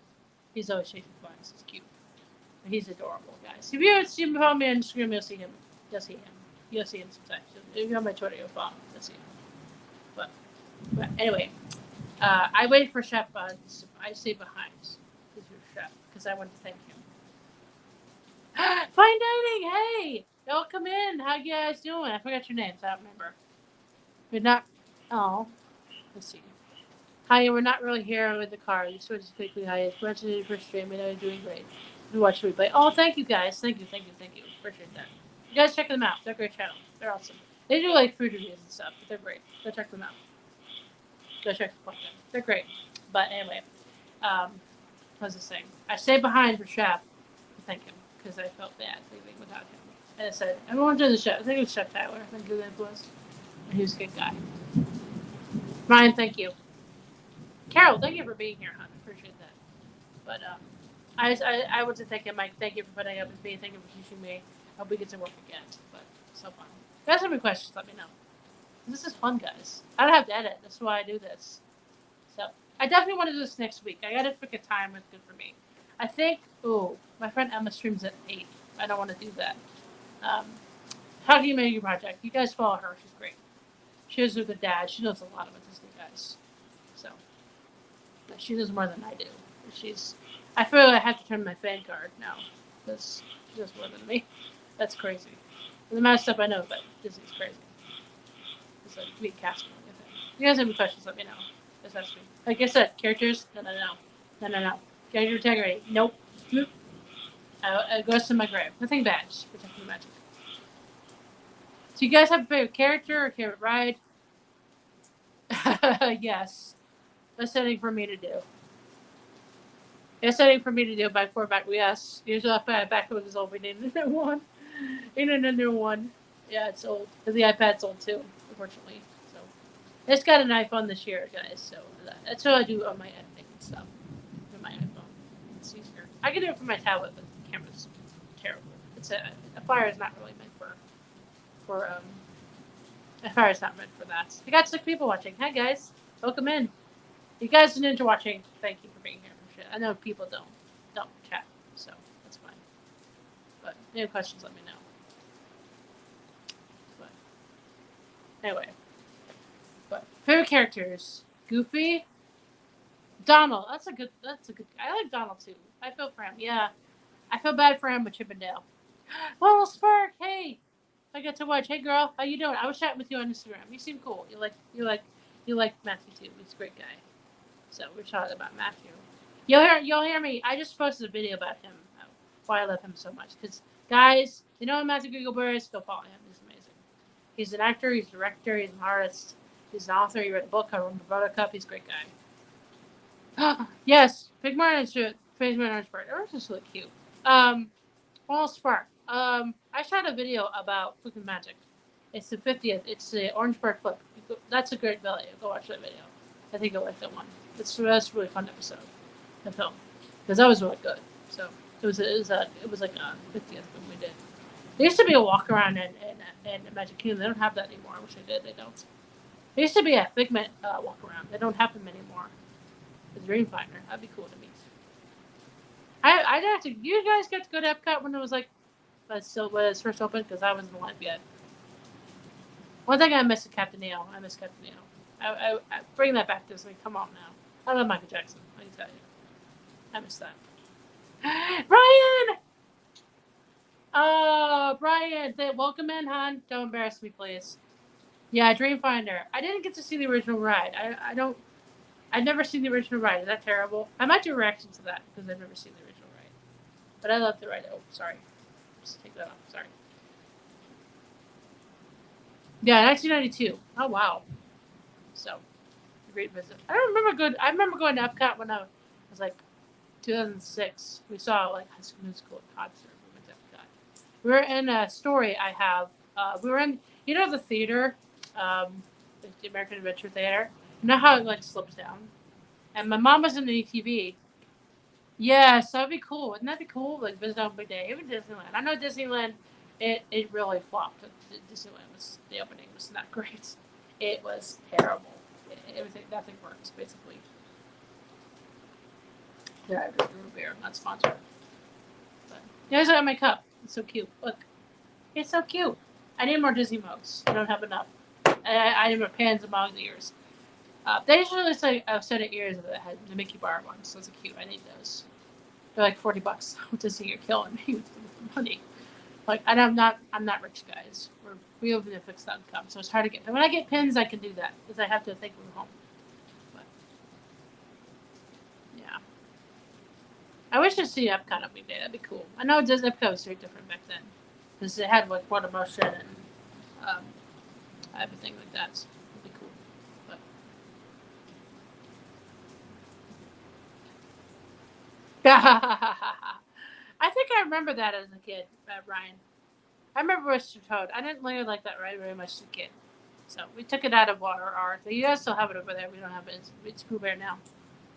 He's always chasing flies. He's cute. He's adorable, guys. If you ever see him on me on Instagram, you'll see him. You'll see him. You'll see him sometimes. If you're on my Twitter, you'll follow him. You'll see him. But anyway, I waited for Chef. I stay behind. He's your chef because I want to thank him. Fine dining. Hey, y'all come in. How you guys doing? I forgot your names. I don't remember. You're not. Oh, let's see. Hi, we're not really here with the car. You switched quickly. Hi, it's Brenton for stream. I know you're doing great. We watch the replay. Oh, thank you guys. Thank you. Appreciate that. You guys check them out. They're a great channel. They're awesome. They do like food reviews and stuff, but they're great. Go check them out. Go check them out. They're great. But anyway, what was I saying? I stayed behind for Chef to thank him because I felt bad leaving without him. And I said, everyone did the chef. I think it was Chef Tyler. I think it was. He was a good guy. Ryan, thank you. Carol, thank you for being here, hon. Appreciate that. But I want to thank him, Mike. Thank you for putting up with me. Thank you for teaching me. I hope we get to work again. But so fun. If you guys have any questions, let me know. This is fun, guys. I don't have to edit. That's why I do this. So I definitely want to do this next week. I gotta pick a time that's good for me. I think. Oh, my friend Emma streams at 8. I don't want to do that. How do you make your project? You guys follow her. She's great. She has a good dad. She knows a lot about Disney, guys. So she knows more than I do. I feel like I have to turn my fan card now because she knows more than me. That's crazy. And the amount of stuff I know about Disney's crazy. It's like me casting. If you guys have any questions, let me know. Just ask me. Like I said, characters, no. Character integrity, nope. It goes to my grave. Nothing bad, just protecting the magic. So you guys have a favorite character or favorite ride? Yes. That's something for me to do. It's something for me to do by quarterback. Yes. Usually back when it was old, we needed a new one. We needed a new one. Yeah, it's old. Because the iPad's old too, unfortunately. So it's got an iPhone this year, guys. So that's what I do on my editing and stuff. With my iPhone. It's easier. I can do it from my tablet, but the camera's terrible. It's a Fire is not really meant for a Fire is not meant for that. We got 6 people watching. Hi guys. Welcome in. You guys are into watching. Thank you for being here. I know people don't chat, so that's fine. But if you have questions, let me know. But anyway, favorite characters: Goofy, Donald. That's a good. I like Donald too. I feel for him. Yeah, I feel bad for him with Chippendale. Well, Spark, hey, I got to watch. Hey, girl, how you doing? I was chatting with you on Instagram. You seem cool. You like Matthew too. He's a great guy. So we're talking about Matthew. You'll hear me. I just posted a video about him. Why I love him so much. Because guys, you know Matthew Gigglebur is? Go follow him. He's amazing. He's an actor. He's a director. He's an artist. He's an author. He wrote a book called Buttercup. He's a great guy. Yes, Big Martin should. Big Martin Orange Bird. Orange is really cute. Well, Spark. I shot a video about Cooking Magic. It's the 50th. It's the Orange Bird flip. That's a great video. Go watch that video. I think you'll like that one. That's a really fun episode. The film, because that was really good. So it was like a 50th when we did. There used to be a walk around in Magic Kingdom. They don't have that anymore. I wish they did. They don't. There used to be a Figment walk around. They don't have them anymore. The Dreamfinder. That'd be cool to meet. I'd have to. You guys get to go to Epcot when it was like, when it's first opened, because I wasn't alive yet. One thing I miss is Captain EO. I miss Captain EO. I bring that back to Disney. Come on now. I love Michael Jackson. I can tell you. I miss that. Brian! Oh, Brian. Welcome in, hon. Don't embarrass me, please. Yeah, Dreamfinder. I didn't get to see the original ride. I've never seen the original ride. Is that terrible? I might do a reaction to that because I've never seen the original ride. But I love the ride. Oh, sorry. Just take that off. Sorry. Yeah, 1992. Oh, wow. So, great visit. I remember going to Epcot when I was like 2006. We saw like High School Musical concert. We went to Epcot. We were in a story I have. We were in, the theater, the American Adventure Theater. You know how it like slopes down? And my mom was in the ATV. Yes, that'd be cool. Wouldn't that be cool? Like visit on a big day. Even Disneyland. I know Disneyland. It really flopped. Disneyland the opening was not great. It was terrible. Nothing works basically. Yeah, I drew a beer. Not sponsored. But here's my cup. It's so cute. Look, it's so cute. I need more Disney mugs. I don't have enough. I need more pans and mugs ears. They usually looks like a set of ears that had the Mickey bar ones. Those are cute. I need those. They're like $40 to see you're killing me with the money. Like, and I'm not rich, guys. We live in a fixed income, so it's hard to get. And when I get pins, I can do that because I have to take them home. But yeah, I wish to see Epcot every day. That'd be cool. I know Epcot was very different back then because it had like water motion and um, everything like that. So it'd be cool. But I think I remember that as a kid, Ryan. I remember Mr. Toad. I didn't really like that very much as a kid. So we took it out of our so you guys still have it over there. We don't have it. It's Pooh Bear now.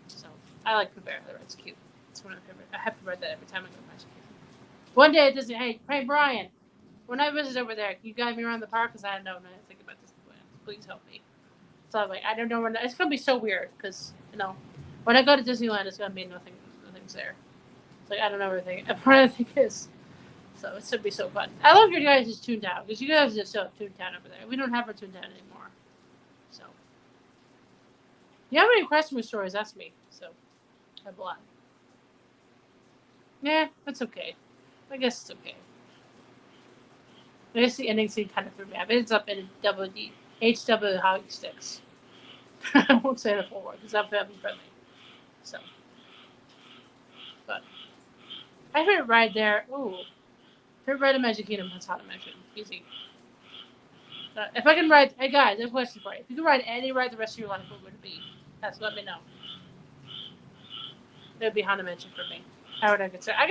So I like Pooh Bear. It's cute. It's one of my favorite. I have to read that every time I go to Magic Kingdom. One day at Disney, hey Brian, when I visit over there, can you guide me around the park? Because I don't know anything about Disneyland. Please help me. So I'm like, I don't know when. It's gonna be so weird because when I go to Disneyland, it's gonna be nothing's there. It's like I don't know everything. Everything is. So it should be so fun. I love your guys' Toontown because you guys are so Toontown over there. We don't have our Toontown anymore. So you have any customer stories? Ask me. So I have a lot. Yeah, that's okay. I guess it's okay. I guess the ending scene kind of threw me off. It ends up in HW hockey sticks. I won't say the full word because I'm family friendly. So, but I heard right there. Ooh, favorite ride in Magic Kingdom. That's hard to mention. Easy. If I can ride, hey guys, I have a question for you. If you could ride any ride the rest of your life, what would it be? Let me know. It would be Haunted Mansion for me. How would I get stuck? I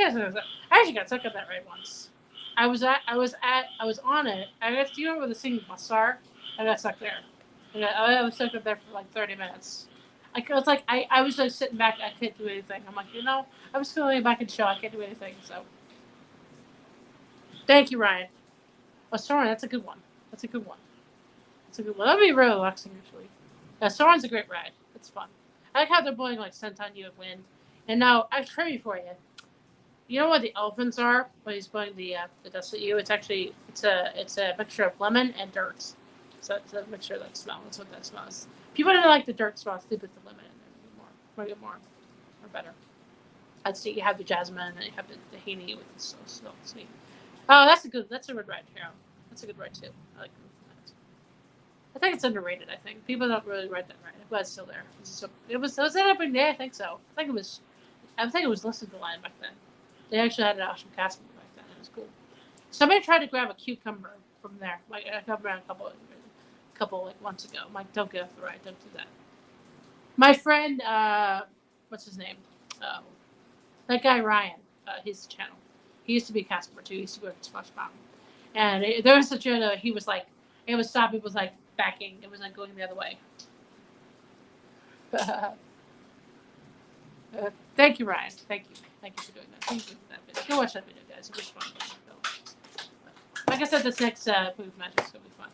actually got stuck on that ride once. I was on it. I guess do you remember the singing bus star? I got stuck there. I was stuck up there for like 30 minutes. Was like I was like sitting back. I couldn't do anything. I'm like I was feeling back in show. I can't do anything. So thank you, Ryan. Oh, Soren, that's a good one. That's a good one. That's a good one. That'd be really relaxing actually. Yeah, Soren's a great ride. It's fun. I like how they're blowing like scent on you of wind. And now I've trivia for you. You know what the elephants are when he's blowing the dust at you? It's a mixture of lemon and dirt. So it's a mixture of that smell. That's what that smells. People don't like the dirt smell. They put the lemon in there more or better. I'd say you have the jasmine and you have the tahini with the so sweet. Oh, that's a good ride, Hero. That's a good ride too. I like that. I think it's underrated. I think people don't really ride that ride. But it's still there. Was that opening day? I think so. I think it was listed the line back then. They actually had an awesome cast member back then. It was cool. Somebody tried to grab a cucumber from there. Like I come around a couple like months ago. I'm like, don't get off the ride. Don't do that. My friend, what's his name? Oh, that guy Ryan. His channel. He used to be a cast member too. He used to go to Splash Mountain. And there was such a he was like it was stopped. It was like backing. It was like going the other way. Thank you, Ryan. Thank you for doing that. Thank you for that video. Go watch that video, guys. It was fun. Like I said, this next food magic is gonna be fun.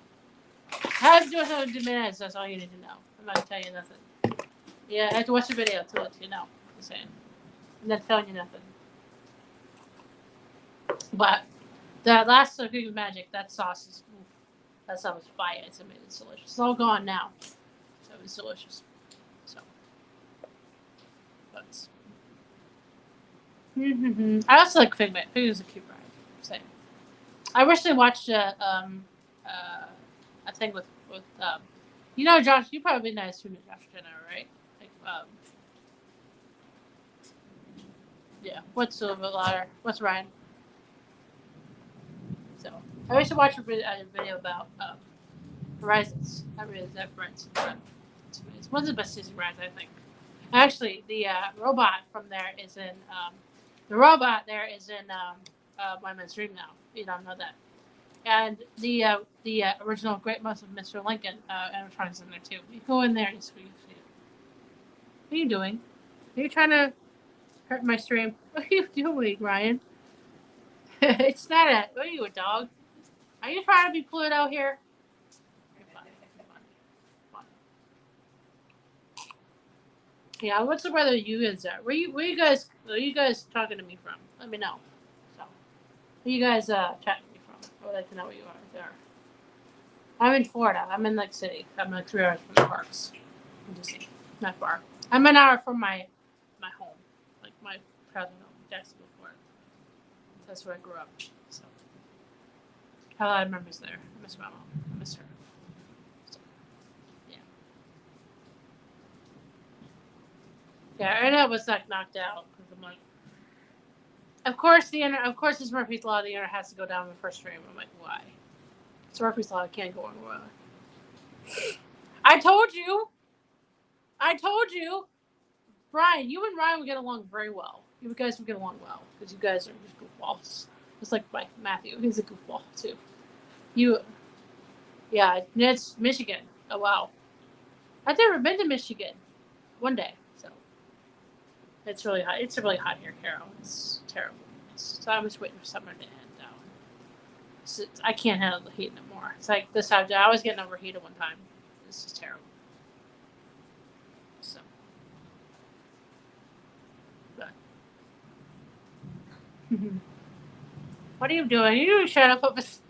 How to do it in 2 minutes? That's all you need to know. I'm not gonna tell you nothing. Yeah, I have to watch the video to let you know. I'm saying. I'm not telling you nothing. But the last food magic, that sauce is. Oof, that sauce was fire. It's amazing. It's delicious. It's all gone now. So it's delicious. So. But. I also like Figment. Figment is a cute ride. Same. I wish they watched a thing with Josh. You probably know Josh Jenner, right? Like, yeah. What's Silver Ladder? What's Ryan? So I wish to watch a video about Horizons. I really love Horizons. It's one of the best Disney rides, I think. Actually, the robot from there is in My Man's Dream now. You don't know that. And the original Great Most of Mr. Lincoln animatronics in there too. You go in there and you see it. What are you doing? Are you trying to hurt my stream? What are you doing, Ryan? It's not a. What are you, a dog? Are you trying to be Pluto here? Fun. Yeah, what's the weather you guys are? Where you guys talking to me from? Let me know. So, where you guys chatting to me from? I would like to know where you are there. I'm in Florida. I'm in Lake City. I'm like 3 hours from the parks. Disney. Not far. I'm an hour from my home, like my childhood home, Jacksonville, Florida. That's where I grew up. So I have a lot of memories there. I miss my mom. I miss her. So, yeah. Yeah, I know it was like knocked out because I'm like, of course it's Murphy's Law. The internet has to go down in the first frame. I'm like, why? It's Murphy's Law. It can't go anywhere. I told you. Brian, you and Ryan would get along very well. You guys would get along well because you guys are just goofballs. Just like Matthew, he's a goofball too. Yeah, it's Michigan. Oh wow, I've never been to Michigan. One day, so it's really hot. It's really hot here, Carol. It's terrible. So I'm just waiting for summer to end down. I can't handle the heat no more. It's like this time. I was getting overheated one time. It's just terrible. So, but what are you doing? You trying to put this?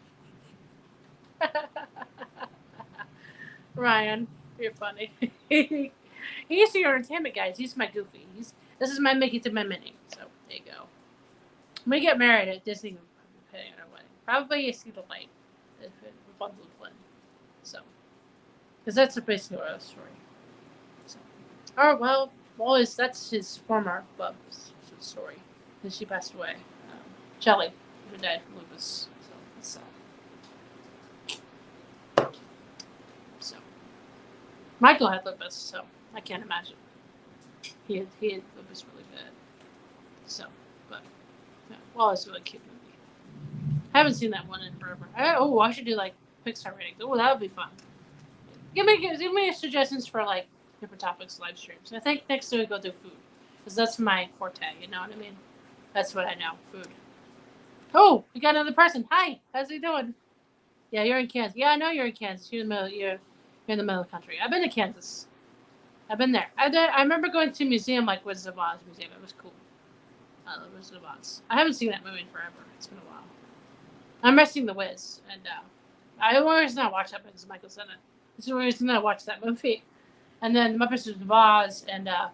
Ryan, you're funny. He's your entertainment, guys. He's my Goofy. This is my Mickey to my Minnie. So there you go. When we get married at Disney, depending on our wedding, probably you see the light. Rapunzel Flynn. So, because that's basically our story. So, that's his former Bub's story. And she passed away. Shelley, who died from lupus. So it's sad. So Michael had lupus, so I can't imagine. He had lupus really bad. So, but yeah, it's a really cute movie. I haven't seen that one in forever. I should do like Pixar ratings. Oh, that would be fun. Give me suggestions for like different topics, live streams. I think next week we'll do food because that's my forte. You know what I mean? That's what I know. Food. Oh, we got another person. Hi, how's he doing? Yeah, you're in Kansas. Yeah, I know you're in Kansas. You're in the middle of the country. I've been to Kansas. I've been there. I remember going to a museum like Wizard of Oz museum. It was cool. I love Wizard of Oz. I haven't seen that movie in forever. It's been a while. I'm missing the Wiz, and I always not watch that because Michael said it. This is the reason I watched that movie. And then Muppets of Oz, and have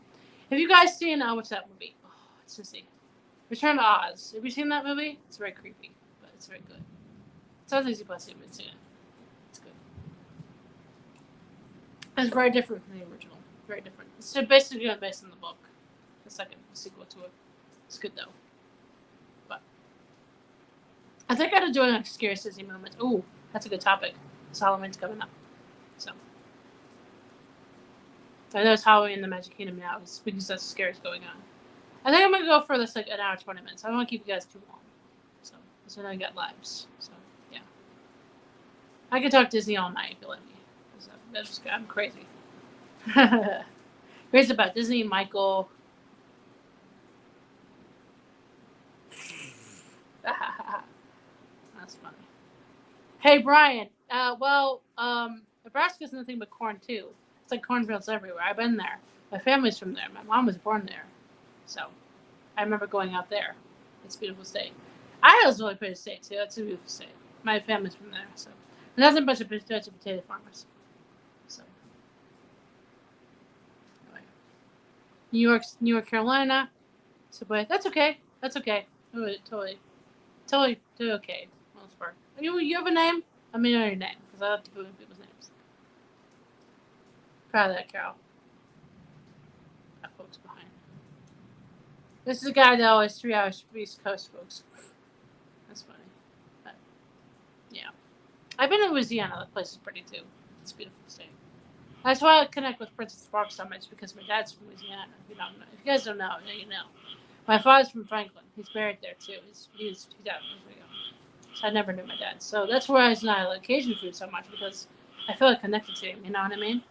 you guys seen what's that movie? Oh, it's Sissy. Return to Oz. Have you seen that movie? It's very creepy, but it's very good. It's on Disney Plus. You haven't seen it. It's good. It's very different from the original. Very different. It's basically based on the book. The second sequel to it. It's good though. But I think I gotta do a scary Disney moment. Ooh, that's a good topic. Halloween's coming up. So I know it's Halloween in the Magic Kingdom now because that's scary going on. I think I'm gonna go for this like an hour 20 minutes. I don't want to keep you guys too long. So because I know you got lives. So yeah. I could talk Disney all night if you let me. I'm crazy. Crazy about Disney, Michael. That's funny. Hey Brian. Nebraska's nothing but corn too. It's like cornfields everywhere. I've been there. My family's from there. My mom was born there. So I remember going out there. It's a beautiful state. Idaho's a really pretty state too. It's a beautiful state. My family's from there. So nothing but a bunch of potato farmers. So anyway. New York, Carolina. So but that's okay. That's okay. Totally okay. Most part. You have a name? Let me know your name because I love to put in people's names. Proud of that, Carol. Got folks behind. This is a guy that always 3 hours from East Coast, folks. That's funny. But, yeah. I've been in Louisiana. That place is pretty too. It's a beautiful state. That's why I connect with Princess Park so much because my dad's from Louisiana. If you guys don't know, now you know. My father's from Franklin. He's buried there too. He's died years ago. So I never knew my dad. So that's why I like Cajun food so much because I feel like connected to him. You know what I mean?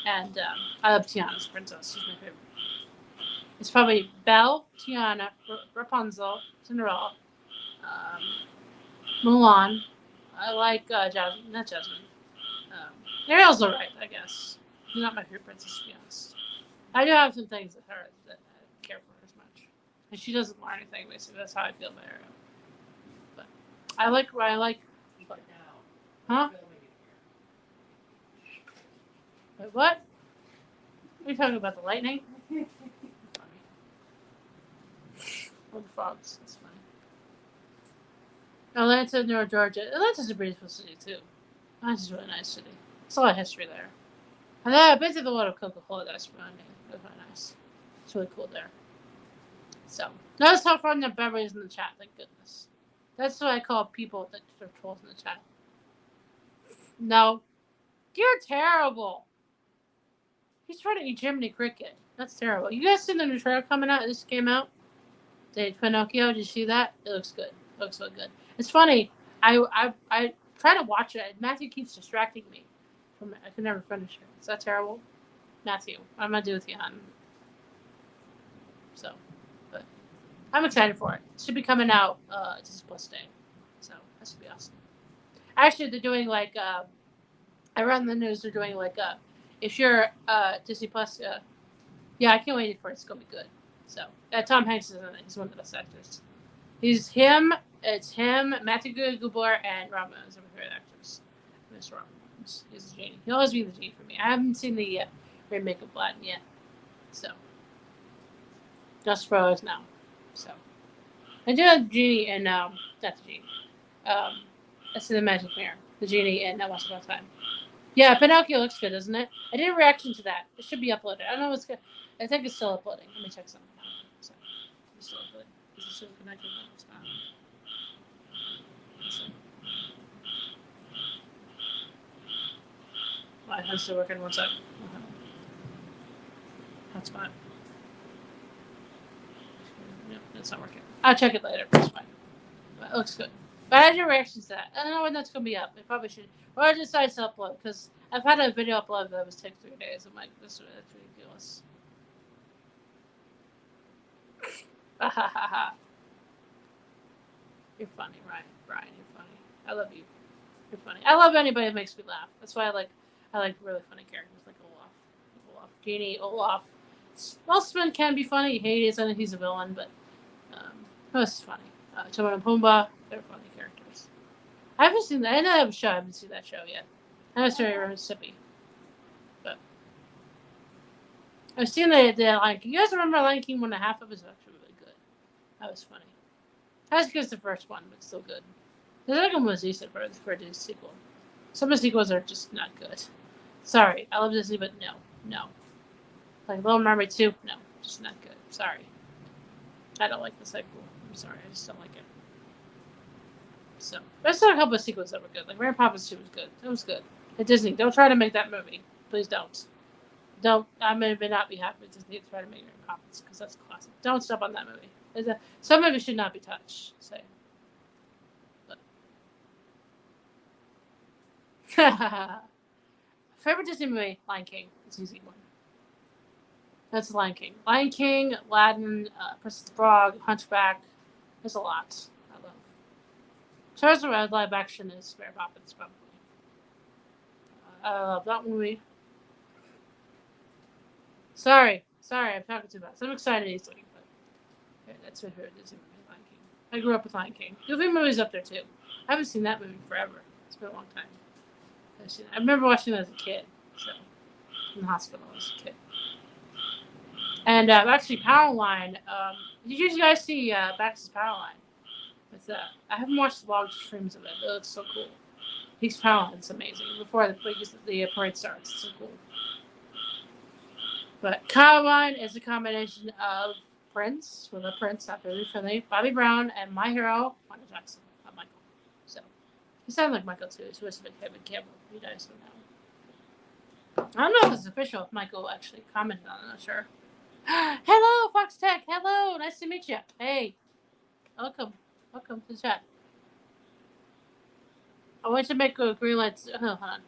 And I love Tiana's princess. She's my favorite. It's probably Belle, Tiana, Rapunzel, Cinderella, Mulan. I like Jasmine. Not Jasmine. Ariel's alright, I guess. She's not my favorite princess, to be honest. I do have some things with her that I don't care for as much. And she doesn't learn anything, basically. That's how I feel about Ariel. But I like. Huh? Wait, what? Are you talking about the lightning? Funny. Or the frogs. That's funny. Atlanta, North Georgia. Atlanta's a beautiful city too. Atlanta's a really nice city. There's a lot of history there. And then I've been to the World of Coca-Cola. That's really neat. That's really nice. It's really cool there. So notice how fun the Beverly's in the chat. Thank goodness. That's what I call people that are trolls in the chat. No, you're terrible. He's trying to eat Jiminy Cricket. That's terrible. You guys seen the new trailer coming out? This came out. The Pinocchio. Did you see that? It looks good. It looks so good. It's funny. I try to watch it. Matthew keeps distracting me from it. I can never finish it. Is that terrible? Matthew, what am I do with you, hon? So, but I'm excited for it. It should be coming out Disney Plus Day. So that should be awesome. Actually, they're doing like I read in the news they're doing like if you're Disney Plus, yeah, I can't wait for it. It's gonna be good. So Tom Hanks is in it. He's one of the best actors. He's him. It's him, Matthew Gubler, and Robin Williams are my favorite actors. Mr. Robin Williams. He's a genie. He'll always be the genie for me. I haven't seen the remake of Aladdin yet, so just spoilers now. So I do have the genie in not the genie. That's in the Magic Mirror. The genie in Once Upon a Time. Yeah, Pinocchio looks good, doesn't it? I did a reaction to that. It should be uploaded. I don't know what's good. I think it's still uploading. Let me check something. So, it's still uploading. Is it still connected? No, it's not. I'm still working. 1 second. Okay. That's fine. No, that's not working. I'll check it later. It's fine. But it looks good. But I did reactions to that. I don't know when that's going to be up. I probably should. Or I decided to upload because I've had a video upload that was take 3 days. I'm like, that's ridiculous. You're funny, Ryan. Brian, you're funny. I love you. You're funny. I love anybody that makes me laugh. That's why I like really funny characters like Olaf, Genie, Olaf. Most men can be funny. Hades, I think he's a villain, but most is funny. Timon and Pumbaa, they're funny characters. I haven't seen that. I know they have a show. I haven't seen that show yet. I haven't seen Mississippi, but I've seen the Lion King. You guys remember Lion King 1.5? It was actually really good. That was funny. That's because the first one, but still good. The second one was decent for the sequel. Some of the sequels are just not good. Sorry, I love Disney, but no. Like Little Mermaid 2, no, just not good. Sorry. I don't like the sequel. I'm sorry, I just don't like it. So, there's not a couple of sequels that were good. Like Mary Poppins 2 was good. It was good. At Disney, don't try to make that movie. Please don't. I may not be happy with Disney to try to make Mary Poppins because that's classic. Don't step on that movie. Some movies should not be touched. Say. Favorite Disney movie? Lion King. It's an easy one. That's Lion King. Lion King, Aladdin, Princess the Frog, Hunchback. There's a lot. I love. Chosen live action is Mary Poppins, probably. I love that movie. Sorry, I'm talking too much. I'm excited easily, but okay, that's my favorite Disney movie, Lion King. I grew up with Lion King. Goofy movie's up there too. I haven't seen that movie forever. It's been a long time. I remember watching it as a kid, so in the hospital as a kid. And actually, Powerline. Did you guys see Bax's Powerline? It's I haven't watched the long streams of it. It looks so cool. Peaks Powerline. It's amazing. Before the parade starts, it's so cool. But Powerline is a combination of Prince, with a Prince, not really friendly, Bobby Brown, and my hero, Michael Jackson, not Michael. So he sounded like Michael too. He's supposed to be Kevin Campbell. He dies somehow. I don't know if it's official. If Michael actually commented on it, I'm not sure. Hello, Fox Tech. Hello, nice to meet you. Hey, welcome to the chat. I want to make a green light. Hold on.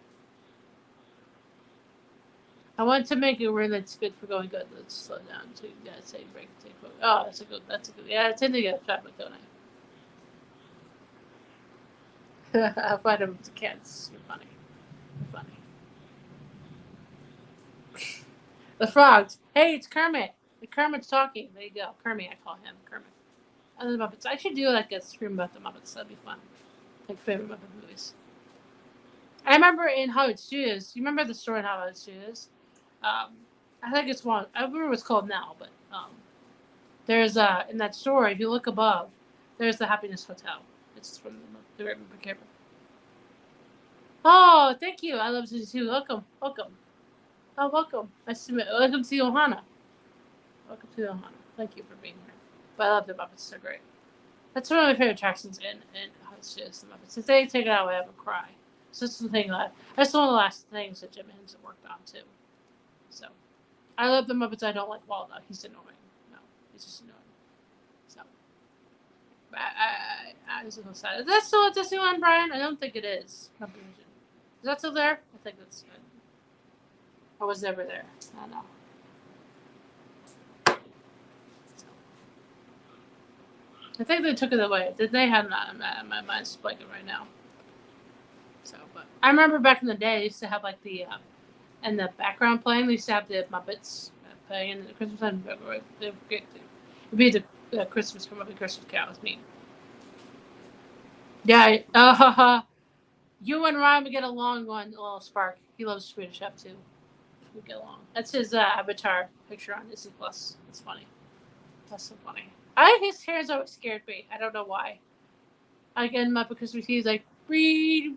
I want to make a green light's good for going good. Let's slow down. So you gotta say break, take photo. Oh, that's a good. Yeah, I tend to get traffic, don't I? I'll find them with the cats. You're funny. The frogs. Hey, it's Kermit. The Kermit's talking. There you go. Kermit, I call him. Kermit. And the Muppets. I should do like a stream about the Muppets. That'd be fun. Like favorite Muppet movies. I remember in Hollywood Studios. You remember the story in Hollywood Studios? I think it's one. I remember what it's called now, but there's in that store. If you look above, there's the Happiness Hotel. It's from the Raven Camper. Oh, thank you. I love you too. Welcome, welcome. Oh, welcome. Nice to meet. Welcome to ohana. Welcome to ohana. Thank you for being here. But I love the Muppets. They're great. That's one of my favorite attractions in Hot Studios, the Muppets. If they take it out, I have a cry. So that's the thing. That's one of the last things that Jim Henson worked on too. So I love the Muppets. I don't like Waldo. He's annoying. No, he's just annoying. So I was a little sad. Is that still at Disneyland, Brian? I don't think it is. Is that still there? I think that's good. I was never there. I don't know. I think they took it away. Did they have not? My mind's blanking right now. So, but I remember back in the day, they used to have like the and the background playing. They used to have the Muppets playing in the Christmas time. It'd be the Christmas come up with Christmas Carol. It's me. Yeah. You and Ryan would get along. One little spark. He loves Swedish Chef too. We get along. That's his avatar picture on Disney Plus. It's funny. That's so funny. His hair's always scared me. I don't know why. I get him up because he's like Breed,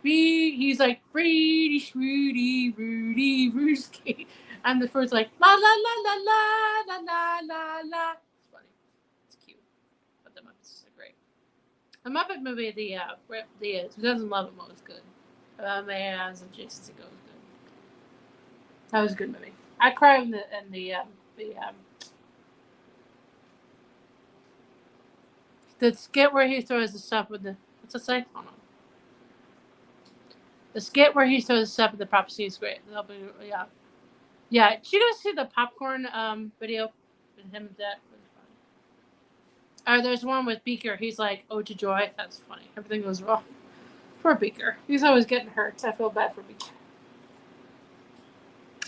he's like Brady, Rudy, Rudy, Rooski. And the first like la la la la la la la la la. It's funny. It's cute. But the Muppets are great. The Muppet movie, the 2011 one was good. Man, Jason Segel was good. That was a good movie. I cried in the skit where he throws the stuff with the what's it say? Hold on. The skit where he throws the stuff with the prophecy is great. Yeah. Yeah. Did you guys see the popcorn video with him and that? There's one with Beaker. He's like, "Oh to joy." That's funny. Everything goes wrong. Poor Beaker. He's always getting hurt. I feel bad for Beaker.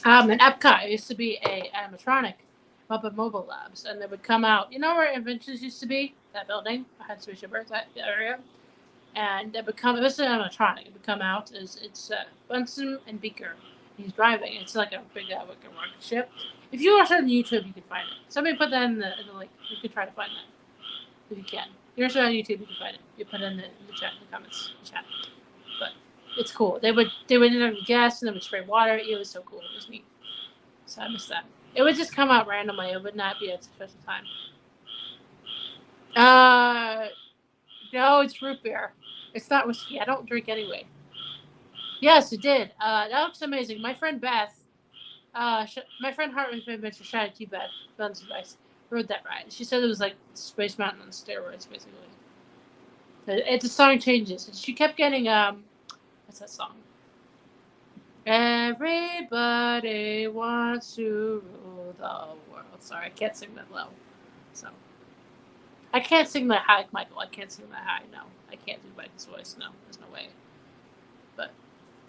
In Epcot, it used to be a animatronic Muppet Mobile Labs, and they would come out. You know where Inventions used to be? That building, behind Spaceship Earth, that area. And it was an animatronic. It would come out as it's Bunsen and Beaker. He's driving. It's like a big like a rocket ship. If you watch it on YouTube, you can find it. Somebody put that in the link. You can try to find that if you can. You're on YouTube, you can find it. You put it in the chat, in the comments, chat. But it's cool. They would interview guests and they would spray water. It was so cool. It was neat. So I missed that. It would just come out randomly. It would not be at a special time. No, it's root beer. It's not whiskey. I don't drink anyway. Yes, it did. That looks amazing. My friend Beth, my friend Hartman's been mentioned. Shout out to you, Beth. Guns advice. Rode that ride. She said it was like Space Mountain on steroids, basically. The song changes. She kept getting what's that song? Everybody wants to rule the world. Sorry, I can't sing that low. So I can't sing that high, Michael. I can't sing that high. No, I can't do Michael's voice. No, there's no way. But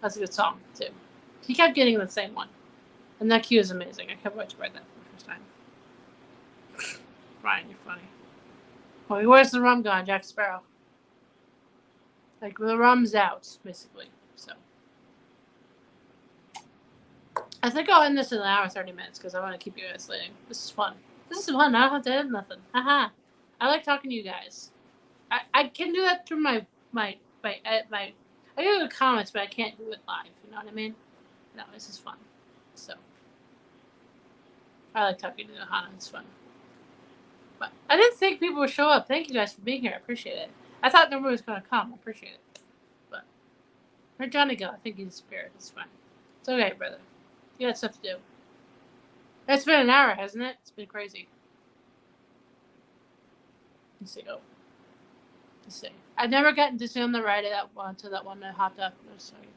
that's a good song too. He kept getting the same one, and that cue is amazing. I can't wait to write that for the first time. Ryan, you're funny. Well, where's the rum gone, Jack Sparrow? Like the rum's out, basically. So I think I'll end this in an hour 30 minutes because I want to keep you guys waiting. This is fun. This is fun. I don't have to edit nothing. Haha. I like talking to you guys. I can do that through my I can do the comments, but I can't do it live. You know what I mean? No, this is fun. So I like talking to Hannah. It's fun. But I didn't think people would show up. Thank you guys for being here. I appreciate it. I thought nobody was going to come. I appreciate it. But where'd Johnny go? I think he's spirit. It's fine. It's okay, brother. You got stuff to do. It's been an hour, hasn't it? It's been crazy. Let's see. Oh. Let's see. I've never gotten to see on the ride to that one that hopped up. Oh, sorry.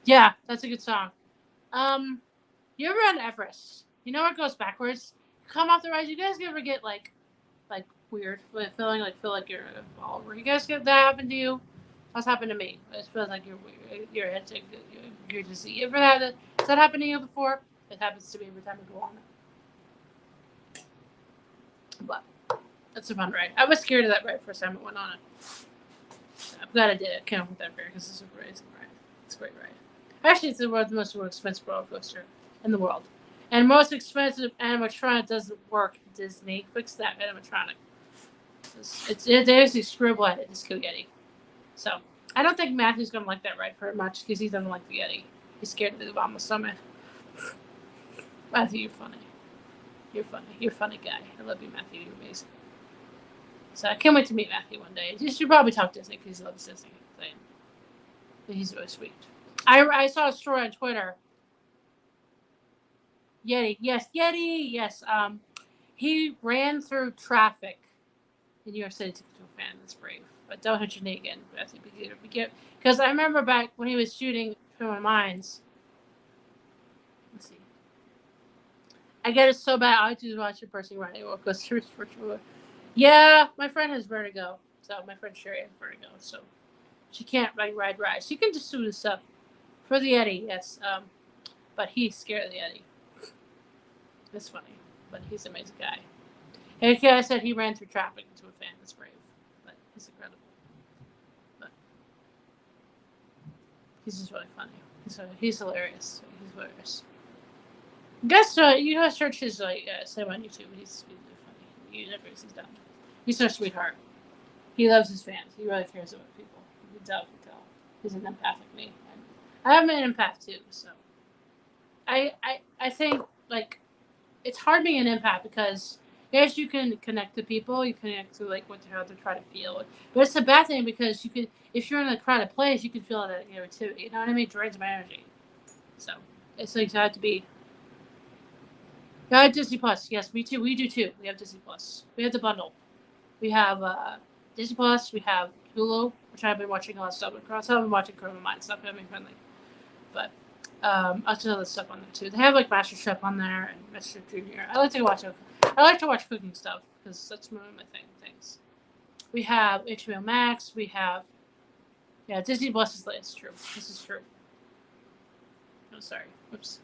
Yeah, that's a good song. You ever on Everest? You know where it goes backwards? You come off the ride. You guys ever get like weird feeling? Feel like you're a ball. Where you guys get that happen to you? That's happened to me. It feels like your head's like you're dizzy. You ever had that? Has that happened to you before? It happens to me every time I go on it. But that's a fun ride. I was scared of that ride first time I went on it. I'm glad I did it. Can't with that bear because it's a amazing ride. It's a great ride. Actually, it's the world's most expensive roller coaster. in the world. And most expensive animatronic doesn't work. Disney, fix that animatronic. It's actually scribbleheaded. It's kill Yeti. So I don't think Matthew's gonna like that ride very much because he doesn't like the Yeti. He's scared of the Obama summit. Matthew, you're funny. You're funny. You're a funny guy. I love you, Matthew. You're amazing. So I can't wait to meet Matthew one day. You should probably talk Disney because he loves Disney. But he's really sweet. I saw a story on Twitter. Yeti, yes, Yeti, yes. He ran through traffic in New York City to a fan. That's brave. But don't hit your knee again, Matthew. Because I remember back when he was shooting Criminal Minds. Let's see. I get it so bad. I like to watch a person riding or goes through virtual. Yeah, my friend has vertigo. So my friend Sherry has vertigo. So she can't ride rides. She can just do the stuff for the Yeti. Yes. But he's scared of the Yeti. It's funny, but he's an amazing guy. And like I said, he ran through traffic into a fan. That's brave, but he's incredible. But he's just really funny. He's hilarious. He's hilarious. Guess you guys search his same on YouTube. He's really funny. You never he's done. He's such a sweetheart. He loves his fans. He really cares about people. You can tell. He's an empath like me. And I'm an empath too. So I think like it's hard being an empath because yes, you can connect to people. You connect to like how they're trying to feel. But it's a bad thing because you could if you're in a crowded place, you can feel that negativity. You know what I mean? It drains my energy. So it's like you have to be. Disney Plus. Yes, me too. We do too. We have Disney Plus. We have the bundle. We have Disney Plus. We have Hulu, which I've been watching a lot of stuff across. I've been watching Criminal Minds stuff. I've been friendly, but lots of other stuff on there too. They have like Master Chef on there and Master Junior. I like to watch cooking stuff because that's one of my things. We have HBO Max. We have Disney Plus is it's true. This is true. Oh, sorry. Oops.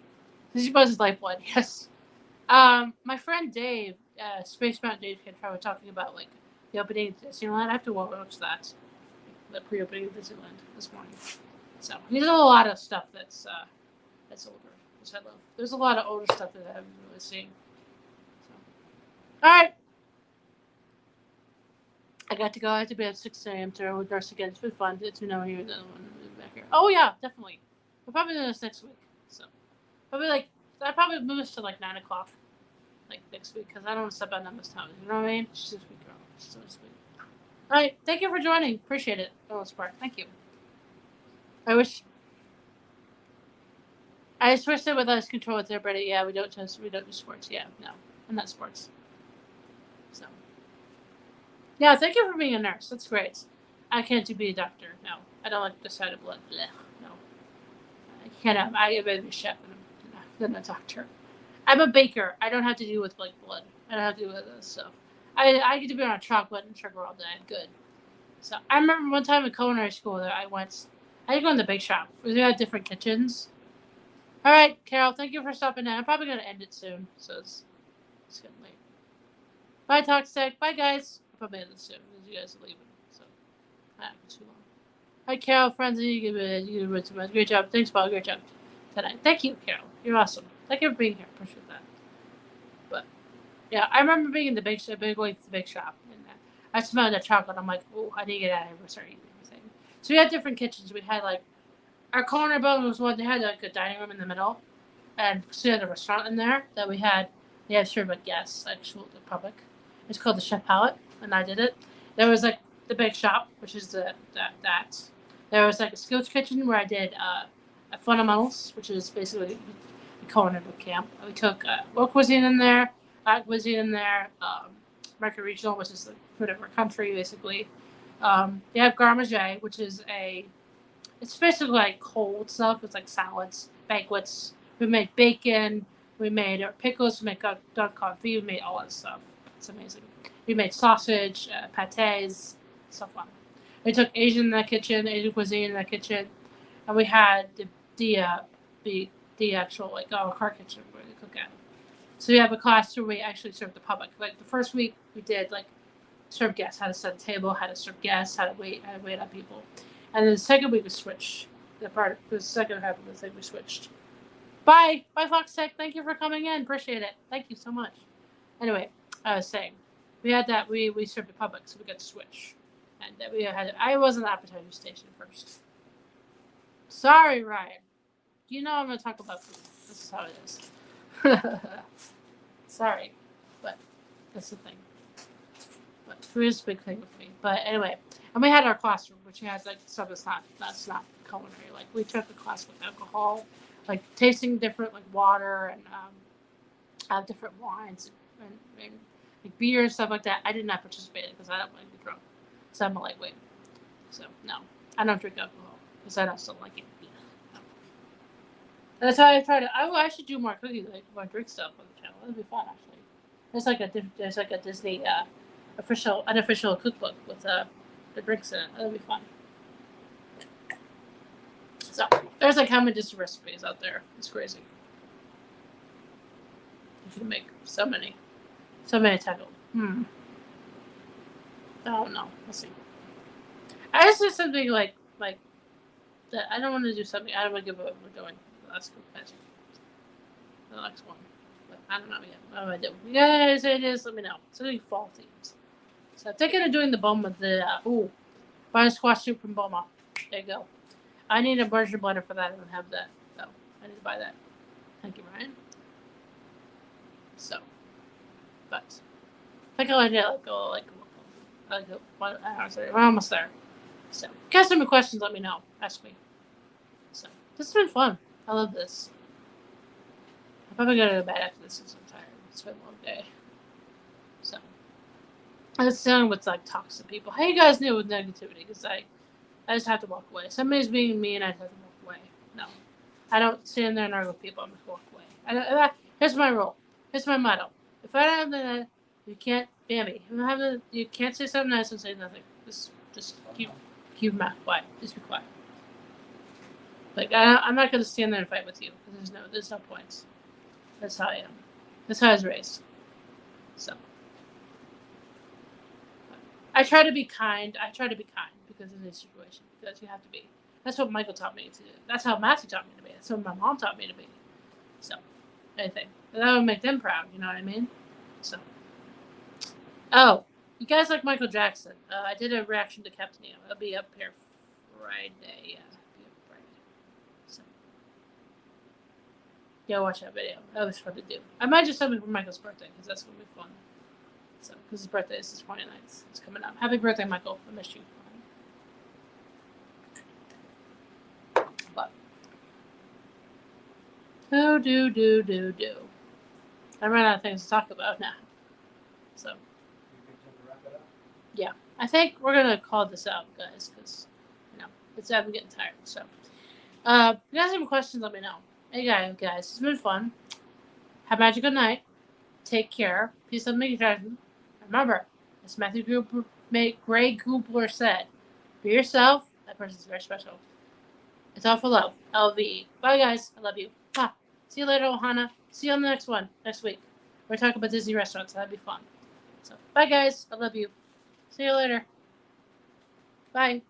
Disney Plus is lifeblood. Yes. My friend Dave, Space Mountain Dave, can try talking about like the opening of Disneyland. I have to watch that, the pre-opening of Disneyland this morning. So he does a lot of stuff that's older, which I love. There's a lot of older stuff that I haven't really seen. So, all right, I got to go. I have to be at 6 a.m. to nurse again. It's been fun. It's been over here. Another one back here. Oh yeah, definitely. We'll probably do this next week. So probably like. I probably move this to like 9 o'clock, like next week, because I don't want to step out numbers time. You know what I mean? Just this week, girl. Just this week. All right. Thank you for joining. Appreciate it, for the most part. Thank you. I just wish they would let us control with everybody. Yeah, we don't do sports. Yeah, no, I'm not sports. So, yeah, thank you for being a nurse. That's great. I can't be a doctor. No, I don't like the sight of blood. Blech. No, I can't. I am a chef. Than a doctor. I'm a baker. I don't have to deal with like blood. I don't have to deal with this stuff. I get to be on chocolate and sugar all day. I'm good. So I remember one time in culinary school that I had to go in the bake shop. We had different kitchens. All right, Carol. Thank you for stopping in. I'm probably gonna end it soon, so it's getting late. Bye, Toxic. Bye, guys. I'll probably end it soon because you guys are leaving. So not too long. Hi, Carol. Friends, you give it great job. Thanks, Paul. Great job tonight. Thank you, Carol. You're awesome. Thank you for being here. Appreciate that. But yeah, I remember being in the bake shop, going to the bake shop, and I smelled the chocolate. I'm like, oh, I need to get out of here. We're starting everything. So we had different kitchens. We had like our culinary building was one. They had like a dining room in the middle, and so we had a restaurant in there that we had. They had served like guests, like the public. It's called the Chef Palette, and I did it. There was like the bake shop, which is that. There was like a skills kitchen where I did fundamentals, which is basically culinary boot camp. We took world cuisine in there, art cuisine in there, American regional, which is the food of our country, basically. They have garde-manger, which is it's basically like cold stuff. It's like salads, banquets. We made bacon. We made pickles. We made duck confit. We made all that stuff. It's amazing. We made sausage, pâtés, stuff like that. We took Asian in the kitchen, Asian cuisine in the kitchen, and we had the actual like a car kitchen where they cook at. So we have a class where we actually serve the public. Like the first week we did like serve guests, how to set a table, how to serve guests, how to wait on people. And then the second week we switched. The second half of the thing we switched. Bye. Bye, Fox Tech. Thank you for coming in. Appreciate it. Thank you so much. Anyway, I was saying, we had that. We served at Publix, so we got to switch. And we had. I was in the appetizer station first. Sorry, Ryan. You know I'm going to talk about food. This is how it is. Sorry, but that's the thing. But food is a big thing with me. But anyway, and we had our classroom, which has like stuff that's not culinary. Like we took a class with alcohol, like tasting different like water and different wines and like beer and stuff like that. I did not participate in because I don't like to be drunk. So I'm a lightweight. So no, I don't drink alcohol because I don't still like it. No. That's how I try to. I should do more cooking, like more drink stuff on the channel. That'd be fun actually. There's like a Disney unofficial cookbook with the drinks in it. That'd be fun. So there's like how many different recipes out there. It's crazy. You can make so many tackled. I don't know. Let's see. I just did something like that. I don't want to do something. I don't want to give up what we're doing. That's good. The next one. But I don't know yet. What do I do? You guys, it is. Let me know. It's going to be fall themes. So I'm thinking of doing the Boma. Buying squash soup from Boma. There you go. I need a immersion blender for that. I don't have that. So I need to buy that. Thank you, Ryan. So, but I think I did go we're almost there. So, if you guys have any questions, let me know. Ask me. So, this has been fun. I love this. I'm probably going to go to bed after this since I'm tired. It's been a long day. So, I was dealing with like toxic people. How you guys deal with negativity? Because I just have to walk away. Somebody's being mean, I just have to walk away. No. I don't stand there and argue with people. I'm just walk away. Here's my rule. Here's my motto. If I don't have the, you can't ban me. You can't say something nice and say nothing. Just keep your mouth quiet. Just be quiet. Like I'm not gonna stand there and fight with you. There's no points. That's how I am. That's how I was raised. So I try to be kind. Because of this situation. Because you have to be. That's what Michael taught me to do. That's how Matthew taught me to be. That's what my mom taught me to be. So anything. That would make them proud, you know what I mean? So oh, you guys like Michael Jackson. I did a reaction to Captain EO. It'll be up here Friday. Yeah, it'll be up Friday. So yeah, watch that video. That was fun to do. I might do something for Michael's birthday because that's gonna be fun. So because his birthday is the 29th. It's coming up. Happy birthday, Michael. I missed you. But do. I ran out of things to talk about now. So yeah, I think we're gonna call this out, guys, because I'm getting tired. So, if you guys have any questions, let me know. Hey guys, it's been fun. Have a magical night. Take care. Peace out, make it. Remember, as Matthew Gray Goobler said, be yourself. That person's very special. It's all for love. LVE. Bye, guys. I love you. See you later, Ohana. See you on the next one next week. We're talking about Disney restaurants. That'd be fun. So, bye, guys. I love you. See you later. Bye.